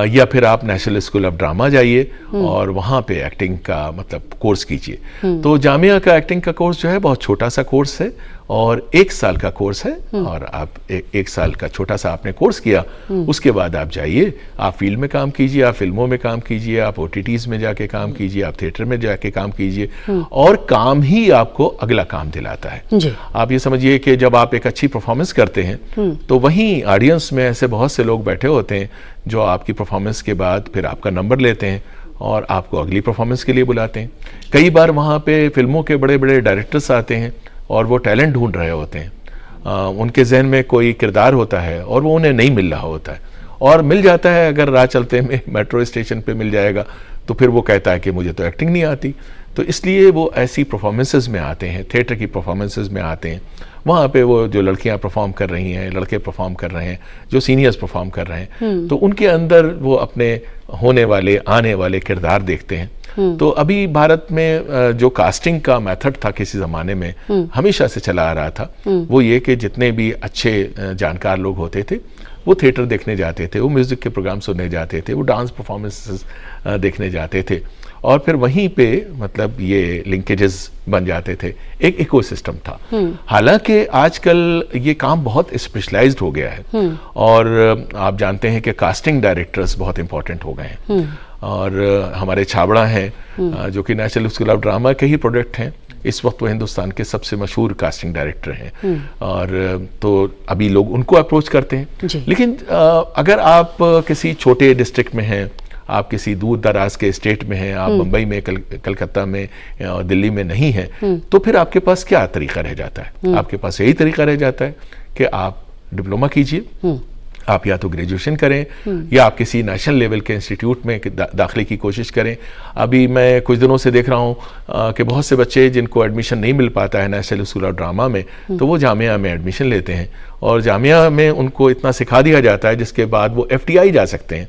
या फिर आप नेशनल स्कूल ऑफ ड्रामा जाइए और वहाँ पे एक्टिंग का मतलब कोर्स कीजिए। तो जामिया का एक्टिंग का कोर्स जो है बहुत छोटा सा कोर्स है और 1 साल का कोर्स है। और आप 1 साल का छोटा सा आपने कोर्स किया, उसके बाद आप जाइए, आप फील्ड में काम कीजिए, आप फिल्मों में काम कीजिए, आप OTTs में जाके काम कीजिए, आप थिएटर में जाके काम कीजिए, और काम ही आपको अगला काम दिलाता है। आप ये समझिए कि जब आप एक अच्छी परफॉर्मेंस करते हैं तो वहीं ऑडियंस में ऐसे बहुत से लोग बैठे होते हैं जो आपकी परफॉर्मेंस के बाद फिर आपका नंबर लेते हैं और आपको अगली परफॉर्मेंस के लिए बुलाते हैं। कई बार वहाँ पे फिल्मों के बड़े बड़े डायरेक्टर्स आते हैं और वो टैलेंट ढूंढ रहे होते हैं। उनके जहन में कोई किरदार होता है और वो उन्हें नहीं मिल रहा होता है, और मिल जाता है, अगर राह चलते में मेट्रो स्टेशन पे मिल जाएगा, तो फिर वो कहता है कि मुझे तो एक्टिंग नहीं आती। तो इसलिए वो ऐसी परफॉर्मेंसेस में आते हैं, थिएटर की परफॉर्मेंसेस में आते हैं। वहाँ पे वो जो लड़कियाँ परफॉर्म कर रही हैं, लड़के परफॉर्म कर रहे हैं, जो सीनियर्स परफॉर्म कर रहे हैं, तो उनके अंदर वो अपने होने वाले आने वाले किरदार देखते हैं। तो अभी भारत में जो कास्टिंग का मेथड था किसी ज़माने में, हमेशा से चला आ रहा था, वो ये कि जितने भी अच्छे जानकार लोग होते थे वो थिएटर देखने जाते थे, वो म्यूज़िक के प्रोग्राम सुनने जाते थे, वो डांस परफॉर्मेंसेस देखने जाते थे, और फिर वहीं पे मतलब ये लिंकेजेस बन जाते थे, एक इकोसिस्टम था। हालांकि आजकल ये काम बहुत स्पेशलाइज्ड हो गया है, और आप जानते हैं कि कास्टिंग डायरेक्टर्स बहुत इंपॉर्टेंट हो गए हैं। और हमारे छाबड़ा हैं जो कि नेशनल स्कूल ऑफ ड्रामा के ही प्रोडक्ट हैं, इस वक्त वो हिंदुस्तान के सबसे मशहूर कास्टिंग डायरेक्टर हैं। और तो अभी लोग उनको अप्रोच करते हैं। लेकिन अगर आप किसी छोटे डिस्ट्रिक्ट में हैं, आप किसी दूर दराज के स्टेट में हैं, आप मुंबई में, कलकत्ता में, दिल्ली में नहीं हैं, तो फिर आपके पास क्या तरीका रह जाता है? आपके पास यही तरीका रह जाता है कि आप डिप्लोमा कीजिए, आप या तो ग्रेजुएशन करें या आप किसी नेशनल लेवल के इंस्टीट्यूट में दाखिले की कोशिश करें। अभी मैं कुछ दिनों से देख रहा हूँ कि बहुत से बच्चे जिनको एडमिशन नहीं मिल पाता है नेशनल स्कूल ऑफ ड्रामा में, तो वो जामिया में एडमिशन लेते हैं, और जामिया में उनको इतना सिखा दिया जाता है जिसके बाद वो FTI जा सकते हैं।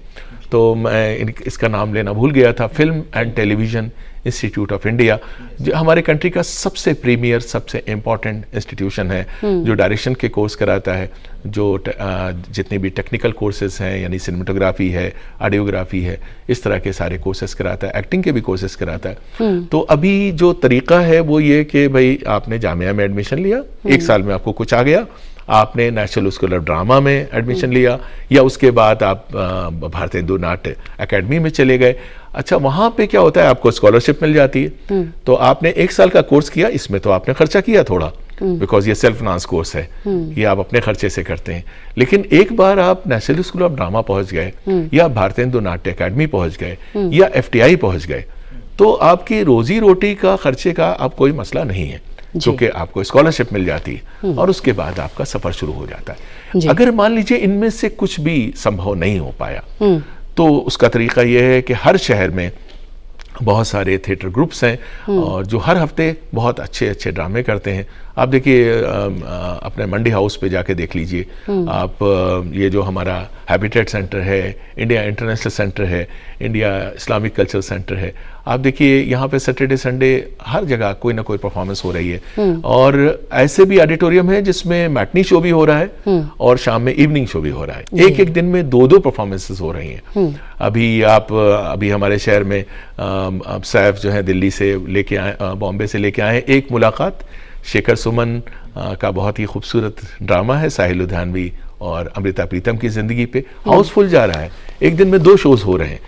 तो मैं इसका नाम लेना भूल गया था, film and television institute of India, जो हमारे कंट्री का सबसे प्रीमियर, सबसे इम्पॉर्टेंट इंस्टीट्यूशन है, जो डायरेक्शन के कोर्स कराता है, जो जितने भी टेक्निकल कोर्सेज हैं, यानी सिनेमेटोग्राफी है, ऑडियोग्राफी है, इस तरह के सारे कोर्सेज कराता है, एक्टिंग के भी कोर्सेज कराता है। तो अभी जो तरीका है वो ये कि भाई आपने जामिया में एडमिशन लिया, 1 साल में आपको कुछ आ गया, आपने नेशनल स्कूल ऑफ ड्रामा में एडमिशन लिया, या उसके बाद आप भारतेंदु नाट्य एकेडमी में चले गए। अच्छा, वहाँ पे क्या होता है, आपको स्कॉलरशिप मिल जाती है। तो आपने 1 साल का कोर्स किया, इसमें तो आपने खर्चा किया थोड़ा, बिकॉज ये सेल्फ फाइनेंस कोर्स है, ये आप अपने खर्चे से करते हैं। लेकिन एक बार आप नेशनल स्कूल ऑफ ड्रामा पहुंच गए, या भारतेंदु नाट्य एकेडमी पहुंच गए, या FTI पहुंच गए, तो आपकी रोजी रोटी का खर्चे का अब कोई मसला नहीं है, क्योंकि आपको स्कॉलरशिप मिल जाती है, और उसके बाद आपका सफर शुरू हो जाता है। अगर मान लीजिए इनमें से कुछ भी संभव नहीं हो पाया, तो उसका तरीका यह है कि हर शहर में बहुत सारे थिएटर ग्रुप्स हैं और जो हर हफ्ते बहुत अच्छे अच्छे ड्रामे करते हैं। आप देखिए अपने मंडी हाउस पे जाके देख लीजिए आप, ये जो हमारा हैबिटेट सेंटर है, इंडिया इंटरनेशनल सेंटर है, इंडिया इस्लामिक कल्चर सेंटर है, आप देखिए यहाँ पे सैटरडे संडे हर जगह कोई ना कोई परफॉर्मेंस हो रही है। और ऐसे भी ऑडिटोरियम है जिसमें मैटनी शो भी हो रहा है और शाम में इवनिंग शो भी हो रहा है। एक एक दिन में दो दो परफॉर्मेंसेस हो रही हैं। अभी हमारे शहर में अब सैफ जो है दिल्ली से लेके आए, बॉम्बे से लेके आए एक मुलाकात, शेखर सुमन का बहुत ही खूबसूरत ड्रामा है साहिल लुधियानवी और अमृता प्रीतम की जिंदगी पे, हाउसफुल जा रहा है, एक दिन में 2 शोज हो रहे हैं।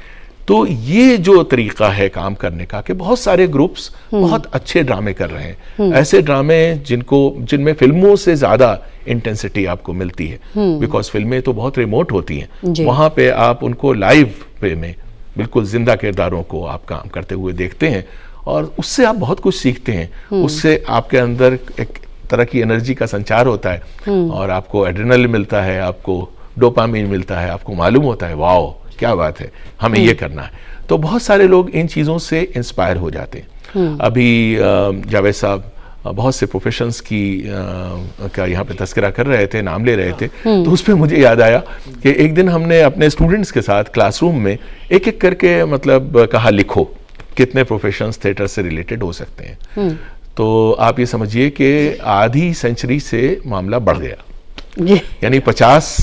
तो ये जो तरीका है काम करने का कि बहुत सारे ग्रुप्स बहुत अच्छे ड्रामे कर रहे हैं, ऐसे ड्रामे जिनमें फिल्मों से ज्यादा इंटेंसिटी आपको मिलती है, बिकॉज फिल्में तो बहुत रिमोट होती हैं, वहां पे आप उनको लाइव पे में बिल्कुल जिंदा किरदारों को आप काम करते हुए देखते हैं और उससे आप बहुत कुछ सीखते हैं। उससे आपके अंदर एक तरह की एनर्जी का संचार होता है और आपको एड्रेनलिन मिलता है, आपको डोपामिन मिलता है, आपको मालूम होता है वाओ क्या बात है, हमें ये करना है। तो बहुत सारे लोग इन चीज़ों से इंस्पायर हो जाते हैं। अभी जावेद साहब बहुत से प्रोफेशंस की का यहाँ पे तस्करा कर रहे थे, नाम ले रहे थे, तो उस पर मुझे याद आया कि एक दिन हमने अपने स्टूडेंट्स के साथ क्लासरूम में एक एक करके मतलब कहा लिखो कितने प्रोफेशंस थिएटर से रिलेटेड हो सकते हैं। तो आप ये समझिए कि आधी सेंचुरी से मामला बढ़ गया, यानी 50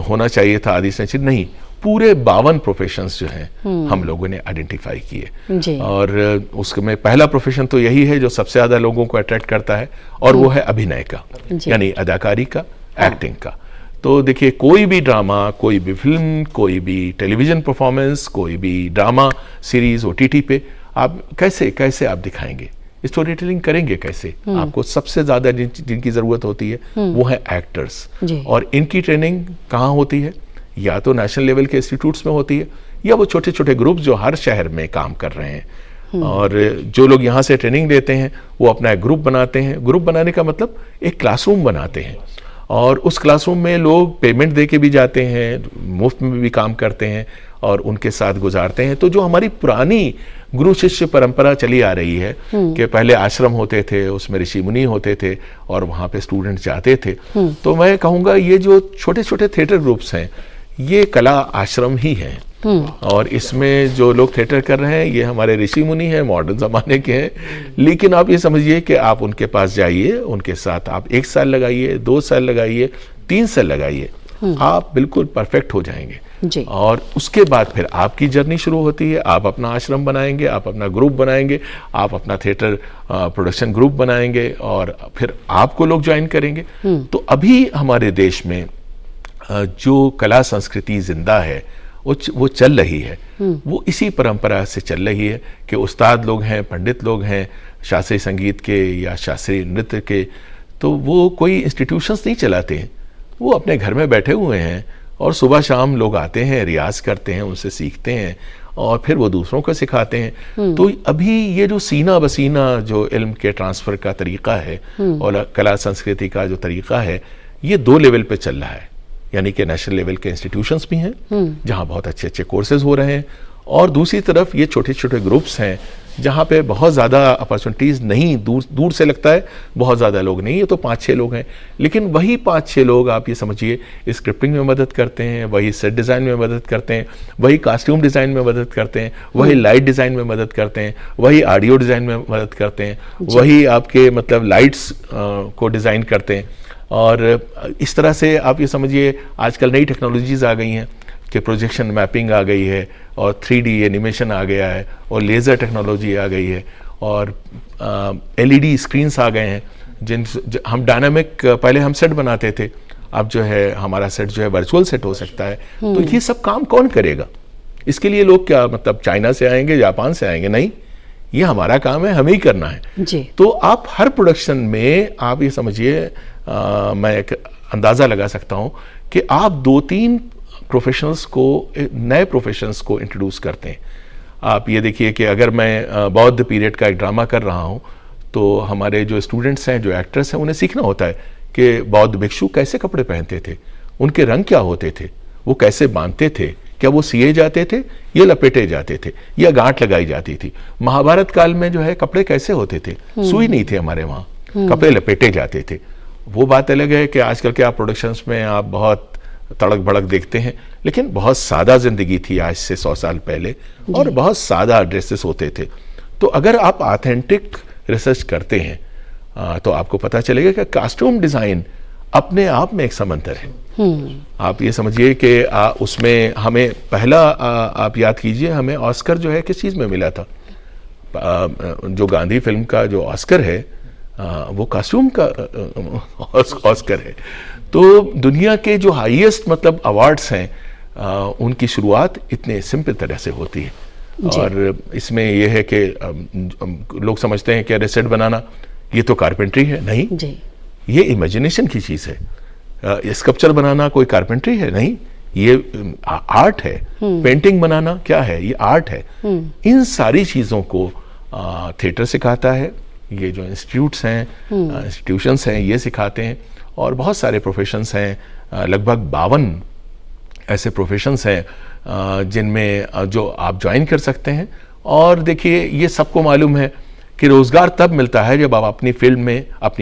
होना चाहिए था, आधी सेंचुरी नहीं, पूरे 52 प्रोफेशंस जो हैं हम लोगों ने आइडेंटिफाई किए। और उसमें पहला प्रोफेशन तो यही है जो सबसे ज्यादा लोगों को अट्रैक्ट करता है और वो है अभिनय का, यानी अदाकारी का, एक्टिंग का। तो देखिए कोई भी ड्रामा, कोई भी फिल्म, कोई भी टेलीविजन परफॉर्मेंस, कोई भी ड्रामा सीरीज OTT पे आप कैसे आप दिखाएंगे, स्टोरी टेलिंग करेंगे कैसे? आपको सबसे ज्यादा जिनकी जरूरत होती है वो है एक्टर्स, और इनकी ट्रेनिंग कहाँ होती है? या तो नेशनल लेवल के इंस्टीट्यूट्स में होती है या वो छोटे छोटे ग्रुप जो हर शहर में काम कर रहे हैं। और जो लोग यहाँ से ट्रेनिंग लेते हैं वो अपना एक ग्रुप बनाते हैं। ग्रुप बनाने का मतलब एक क्लासरूम बनाते हैं और उस क्लासरूम में लोग पेमेंट दे के भी जाते हैं, मुफ्त में भी काम करते हैं और उनके साथ गुजारते हैं। तो जो हमारी पुरानी गुरु शिष्य परंपरा चली आ रही है कि पहले आश्रम होते थे, उसमें ऋषि मुनि होते थे और वहाँ पे स्टूडेंट जाते थे, तो मैं कहूँगा ये जो छोटे छोटे थिएटर ग्रुप्स हैं ये कला आश्रम ही हैं। और इसमें जो लोग थिएटर कर रहे हैं ये हमारे ऋषि मुनि हैं, मॉडर्न ज़माने के हैं। लेकिन आप ये समझिए कि आप उनके पास जाइए, उनके साथ आप 1 साल लगाइए, 2 साल लगाइए, 3 साल लगाइए, आप बिल्कुल परफेक्ट हो जाएंगे। और उसके बाद फिर आपकी जर्नी शुरू होती है। आप अपना आश्रम बनाएंगे, आप अपना ग्रुप बनाएंगे, आप अपना थिएटर प्रोडक्शन ग्रुप बनाएंगे और फिर आपको लोग ज्वाइन करेंगे। तो अभी हमारे देश में जो कला संस्कृति जिंदा है वो चल रही है, वो इसी परंपरा से चल रही है कि उस्ताद लोग हैं, पंडित लोग हैं शास्त्रीय संगीत के या शास्त्रीय नृत्य के, तो वो कोई इंस्टीट्यूशंस नहीं चलाते हैं, वो अपने घर में बैठे हुए हैं और सुबह शाम लोग आते हैं, रियाज करते हैं, उनसे सीखते हैं और फिर वो दूसरों को सिखाते हैं। तो अभी ये जो सीना बसीना जो इल्म के ट्रांसफ़र का तरीका है और कला संस्कृति का जो तरीका है ये 2 लेवल पे चल रहा है, यानी कि नेशनल लेवल के इंस्टीट्यूशंस भी हैं जहां बहुत अच्छे अच्छे कोर्सेज हो रहे हैं और दूसरी तरफ ये छोटे छोटे ग्रुप्स हैं जहां पे बहुत ज़्यादा अपॉर्चुनिटीज़ नहीं, दूर से लगता है बहुत ज़्यादा लोग नहीं, ये तो 5-6 लोग हैं, लेकिन वही 5-6 लोग आप ये समझिए स्क्रिप्टिंग में मदद करते हैं, वही सेट डिज़ाइन में मदद करते हैं, वही कॉस्ट्यूम डिज़ाइन में मदद करते हैं, वही लाइट डिज़ाइन में मदद करते हैं, वही ऑडियो डिज़ाइन में मदद करते हैं, वही आपके मतलब लाइट्स को डिज़ाइन करते हैं। और इस तरह से आप ये समझिए आजकल नई टेक्नोलॉजीज़ आ गई हैं कि प्रोजेक्शन मैपिंग आ गई है और 3D एनिमेशन आ गया है और लेज़र टेक्नोलॉजी आ गई है और LED स्क्रीन्स आ गए हैं हम डायनामिक, पहले हम सेट बनाते थे, अब जो है हमारा सेट जो है वर्चुअल सेट हो सकता है। तो ये सब काम कौन करेगा? इसके लिए लोग क्या मतलब चाइना से आएंगे, जापान से आएंगे? नहीं, ये हमारा काम है, हमें ही करना है जी। तो आप हर प्रोडक्शन में आप ये समझिए मैं एक अंदाज़ा लगा सकता हूँ कि आप 2-3 प्रोफेशनल्स को, नए प्रोफेशंस को इंट्रोड्यूस करते हैं। आप ये देखिए कि अगर मैं बौद्ध पीरियड का एक ड्रामा कर रहा हूँ तो हमारे जो स्टूडेंट्स हैं, जो एक्टर्स हैं, उन्हें सीखना होता है कि बौद्ध भिक्षु कैसे कपड़े पहनते थे, उनके रंग क्या होते थे, वो कैसे बांधते थे, क्या वो सिए जाते थे, ये लपेटे जाते थे, या गांठ लगाई जाती थी? महाभारत काल में जो है कपड़े कैसे होते थे? सुई नहीं थे हमारे वहाँ, कपड़े लपेटे जाते थे। वो बात अलग है कि आजकल के आप प्रोडक्शंस में आप बहुत तड़क भड़क देखते हैं, लेकिन बहुत सादा जिंदगी थी आज से 100 साल पहले, और बहुत सादा ड्रेसेस होते थे। तो अगर आप ऑथेंटिक रिसर्च करते हैं तो आपको पता चलेगा कि कॉस्ट्यूम डिजाइन अपने आप में एक समंदर है। आप ये समझिए कि उसमें हमें पहला आप याद कीजिए, हमें ऑस्कर जो है किस चीज में मिला था? जो गांधी फिल्म का जो ऑस्कर है वो कॉस्ट्यूम का ऑस्कर है। तो दुनिया के जो हाईएस्ट मतलब अवार्ड्स हैं उनकी शुरुआत इतने सिंपल तरह से होती है। और इसमें यह है कि लोग समझते हैं कि रेसेट बनाना ये तो कारपेंट्री है। नहीं जी। ये इमेजिनेशन की चीज है। स्कल्पचर बनाना कोई कारपेंट्री है? नहीं, ये आर्ट है। पेंटिंग बनाना क्या है? ये आर्ट है। इन सारी चीजों को थिएटर सिखाता है, ये जो इंस्टीट्यूट्स हैं, इंस्टीट्यूशंस हैं, ये सिखाते हैं। और बहुत सारे प्रोफेशंस हैं, लगभग 52 ऐसे प्रोफेशंस हैं जिनमें जो आप ज्वाइन कर सकते हैं। और देखिए, ये सबको मालूम है कि रोजगार तब मिलता है जब आप अपनी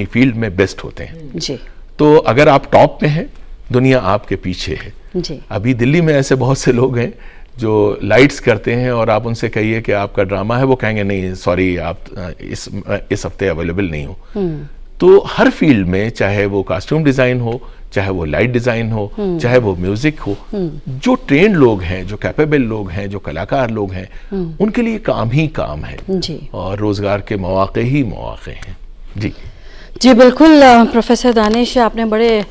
फील्ड में बेस्ट होते हैं जी। तो अगर आप टॉप में हैं, दुनिया आपके पीछे है जी। अभी दिल्ली में ऐसे बहुत से लोग हैं जो लाइट्स करते हैं, और आप उनसे कहिए कि आपका ड्रामा है, वो कहेंगे नहीं सॉरी, आप इस हफ्ते अवेलेबल नहीं हो। तो हर फील्ड में, चाहे वो कॉस्ट्यूम डिजाइन हो, चाहे वो लाइट डिजाइन हो, चाहे वो म्यूजिक हो, जो ट्रेंड लोग हैं, जो कैपेबल लोग हैं, जो कलाकार लोग हैं, उनके लिए काम ही काम है जी। और रोजगार के मौके ही मौके हैं जी। जी बिल्कुल प्रोफेसर दानिश, आपने बड़े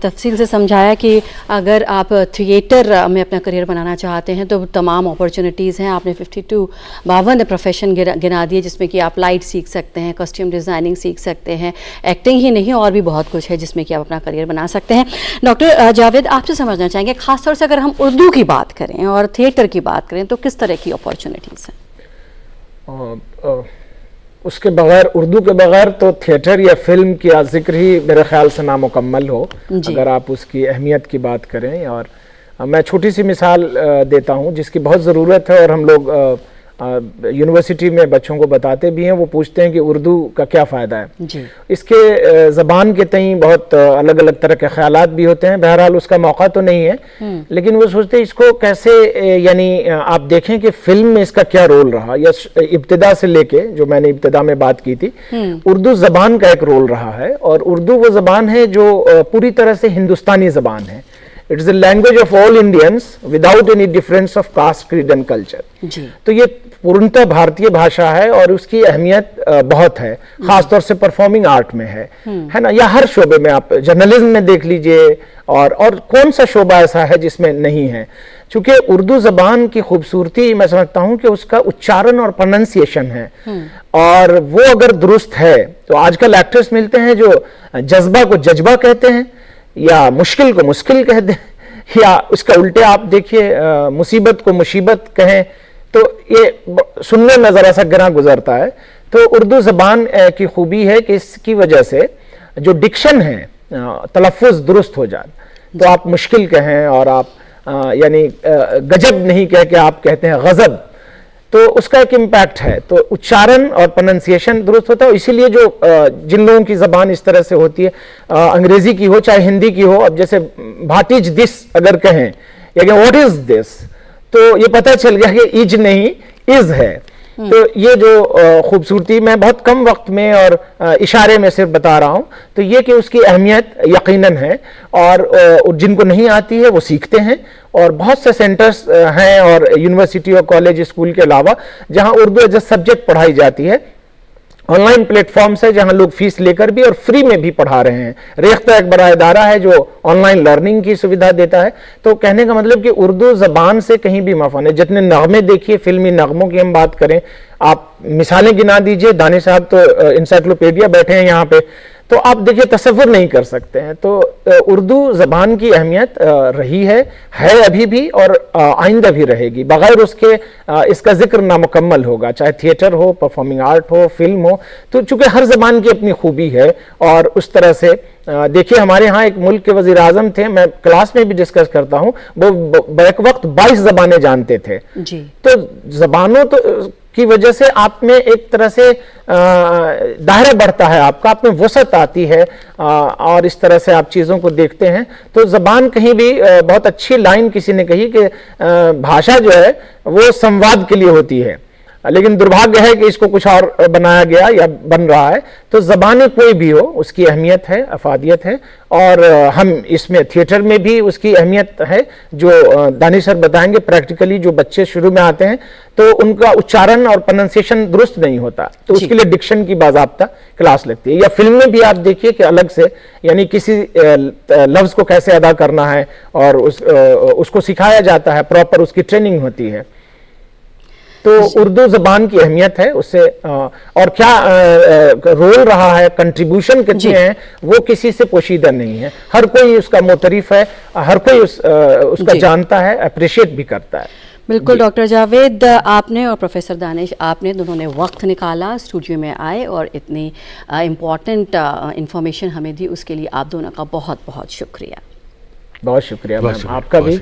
तफसील से समझाया कि अगर आप थिएटर में अपना करियर बनाना चाहते हैं तो तमाम अपॉर्चुनिटीज़ हैं। आपने 52 प्रोफेशन गिना दिए, जिसमें कि आप लाइट सीख सकते हैं, कॉस्ट्यूम डिज़ाइनिंग सीख सकते हैं, एक्टिंग ही नहीं और भी बहुत कुछ है जिसमें कि आप अपना करियर बना सकते हैं। डॉक्टर जावेद, आपसे समझना चाहेंगे, ख़ासतौर से अगर हम उर्दू की बात करें और थिएटर की बात करें तो किस तरह की अपॉर्चुनिटीज़ हैं? उसके बगैर, उर्दू के बगैर तो थिएटर या फिल्म की जिक्र ही मेरे ख्याल से नामुकम्मल हो, अगर आप उसकी अहमियत की बात करें। और मैं छोटी सी मिसाल देता हूं जिसकी बहुत ज़रूरत है, और हम लोग यूनिवर्सिटी में बच्चों को बताते भी हैं। वो पूछते हैं कि उर्दू का क्या फ़ायदा है जी। इसके ज़बान के तई बहुत अलग अलग तरह के ख्यालात भी होते हैं। बहरहाल उसका मौका तो नहीं है, लेकिन वो सोचते हैं इसको कैसे, यानी आप देखें कि फिल्म में इसका क्या रोल रहा, या इब्तिदा से लेके, जो मैंने इब्तिदा में बात की थी, उर्दू ज़बान का एक रोल रहा है। और उर्दू वो ज़बान है जो पूरी तरह से हिंदुस्तानी ज़बान है। It is the language of all Indians without any difference of caste, creed and culture. तो ये पूर्णतः भारतीय भाषा है और उसकी अहमियत बहुत है, खासतौर से परफॉर्मिंग आर्ट में है ना, या हर शोबे में। आप जर्नलिज्म में देख लीजिए, और कौन सा शोबा ऐसा है जिसमें नहीं है। चूंकि उर्दू जबान की खूबसूरती मैं समझता हूं कि उसका उच्चारण और प्रोनाउंसिएशन है, और वो अगर दुरुस्त है तो आजकल एक्टर्स मिलते हैं जो जज्बा को जज्बा कहते हैं, या मुश्किल को मुश्किल कहते हैं, या उसका उल्टे आप देखिए मुसीबत को मुसीबत कहें, तो ये सुनने में जरा सा गिरा गुजरता है। तो उर्दू जबान की खूबी है कि इसकी वजह से जो डिक्शन है, तलफ़ुज़ दुरुस्त हो जाए, तो आप मुश्किल कहें और आप यानी गजब नहीं कह के आप कहते हैं गजब, तो उसका एक इम्पैक्ट है। तो उच्चारण और प्रोनाउंसिएशन दुरुस्त होता है। इसीलिए जो जिन लोगों की जबान इस तरह से होती है, अंग्रेजी की हो चाहे हिंदी की हो, अब जैसे व्हाट इज दिस अगर कहें, या व्हाट इज दिस, तो ये पता चल गया कि इज नहीं इज है। तो ये जो खूबसूरती मैं बहुत कम वक्त में और इशारे में सिर्फ बता रहा हूं, तो ये कि उसकी अहमियत यकीनन है, और जिनको नहीं आती है वो सीखते हैं। और बहुत से सेंटर्स हैं और यूनिवर्सिटी और कॉलेज स्कूल के अलावा जहां उर्दू एज ए सब्जेक्ट पढ़ाई जाती है। ऑनलाइन प्लेटफॉर्म्स है जहां लोग फीस लेकर भी और फ्री में भी पढ़ा रहे हैं। रेख्ता एक बड़ा इदारा है जो ऑनलाइन लर्निंग की सुविधा देता है। तो कहने का मतलब कि उर्दू जबान से कहीं भी मफान है। जितने नगमे देखिए, फिल्मी नगमों की हम बात करें, आप मिसालें गिना दीजिए, दानिश साहब तो इंसाइक्लोपीडिया बैठे हैं यहाँ पे, तो आप देखिए तसव्वुर नहीं कर सकते हैं। तो उर्दू ज़बान की अहमियत रही है अभी भी और आइंदा भी रहेगी। बगैर उसके इसका जिक्र नामुकम्मल होगा, चाहे थिएटर हो, परफॉर्मिंग आर्ट हो, फिल्म हो। तो चूंकि हर ज़बान की अपनी खूबी है और उस तरह से देखिए हमारे यहाँ एक मुल्क के वज़ीर आज़म थे, मैं क्लास में भी डिस्कस करता हूँ, वो एक वक्त 22 ज़बानें जानते थे जी। तो ज़बानों तो की वजह से आप में एक तरह से दायरा बढ़ता है, आपका आप में वसअत आती है और इस तरह से आप चीज़ों को देखते हैं। तो ज़बान कहीं भी बहुत अच्छी लाइन किसी ने कही कि भाषा जो है वो संवाद के लिए होती है, लेकिन दुर्भाग्य है कि इसको कुछ और बनाया गया या बन रहा है। तो ज़बानें कोई भी हो उसकी अहमियत है, अफादियत है और हम इसमें थिएटर में भी उसकी अहमियत है। जो दानिश सर बताएंगे, प्रैक्टिकली जो बच्चे शुरू में आते हैं तो उनका उच्चारण और प्रोनाउंसिएशन दुरुस्त नहीं होता, तो उसके लिए डिक्शन की बाज़ाब्ता क्लास लगती है। या फिल्म में भी आप देखिए कि अलग से यानी किसी लफ्ज़ को कैसे अदा करना है और उसको सिखाया जाता है, प्रॉपर उसकी ट्रेनिंग होती है। तो उर्दू ज़बान की अहमियत है उससे और क्या रोल रहा है, कंट्रीब्यूशन कितने हैं, वो किसी से पोशीदा नहीं है। हर कोई उसका मोतरिफ है, हर कोई उसका जानता है, अप्रिशिएट भी करता है। बिल्कुल डॉक्टर जावेद, आपने और प्रोफेसर दानिश, आपने दोनों ने वक्त निकाला, स्टूडियो में आए और इतनी इम्पॉर्टेंट इंफॉर्मेशन हमें दी, उसके लिए आप दोनों का बहुत बहुत शुक्रिया। बहुत शुक्रिया मैम, आपका भी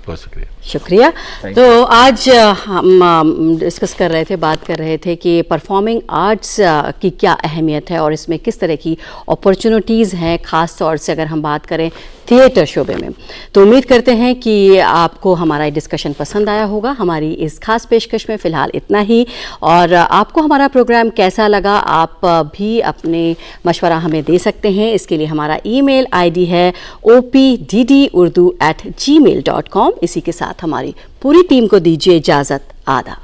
बहुत शुक्रिया। तो आज हम डिस्कस कर रहे थे, बात कर रहे थे कि परफॉर्मिंग आर्ट्स की क्या अहमियत है और इसमें किस तरह की अपॉर्चुनिटीज़ हैं, ख़ास तौर से अगर हम बात करें थिएटर शोबे में। तो उम्मीद करते हैं कि आपको हमारा ये डिस्कशन पसंद आया होगा। हमारी इस खास पेशकश में फ़िलहाल इतना ही, और आपको हमारा प्रोग्राम कैसा लगा आप भी अपने मशवरा हमें दे सकते हैं। इसके लिए हमारा ईमेल आईडी है opddurdu@gmail.com। इसी के साथ हमारी पूरी टीम को दीजिए इजाज़त। आदाब।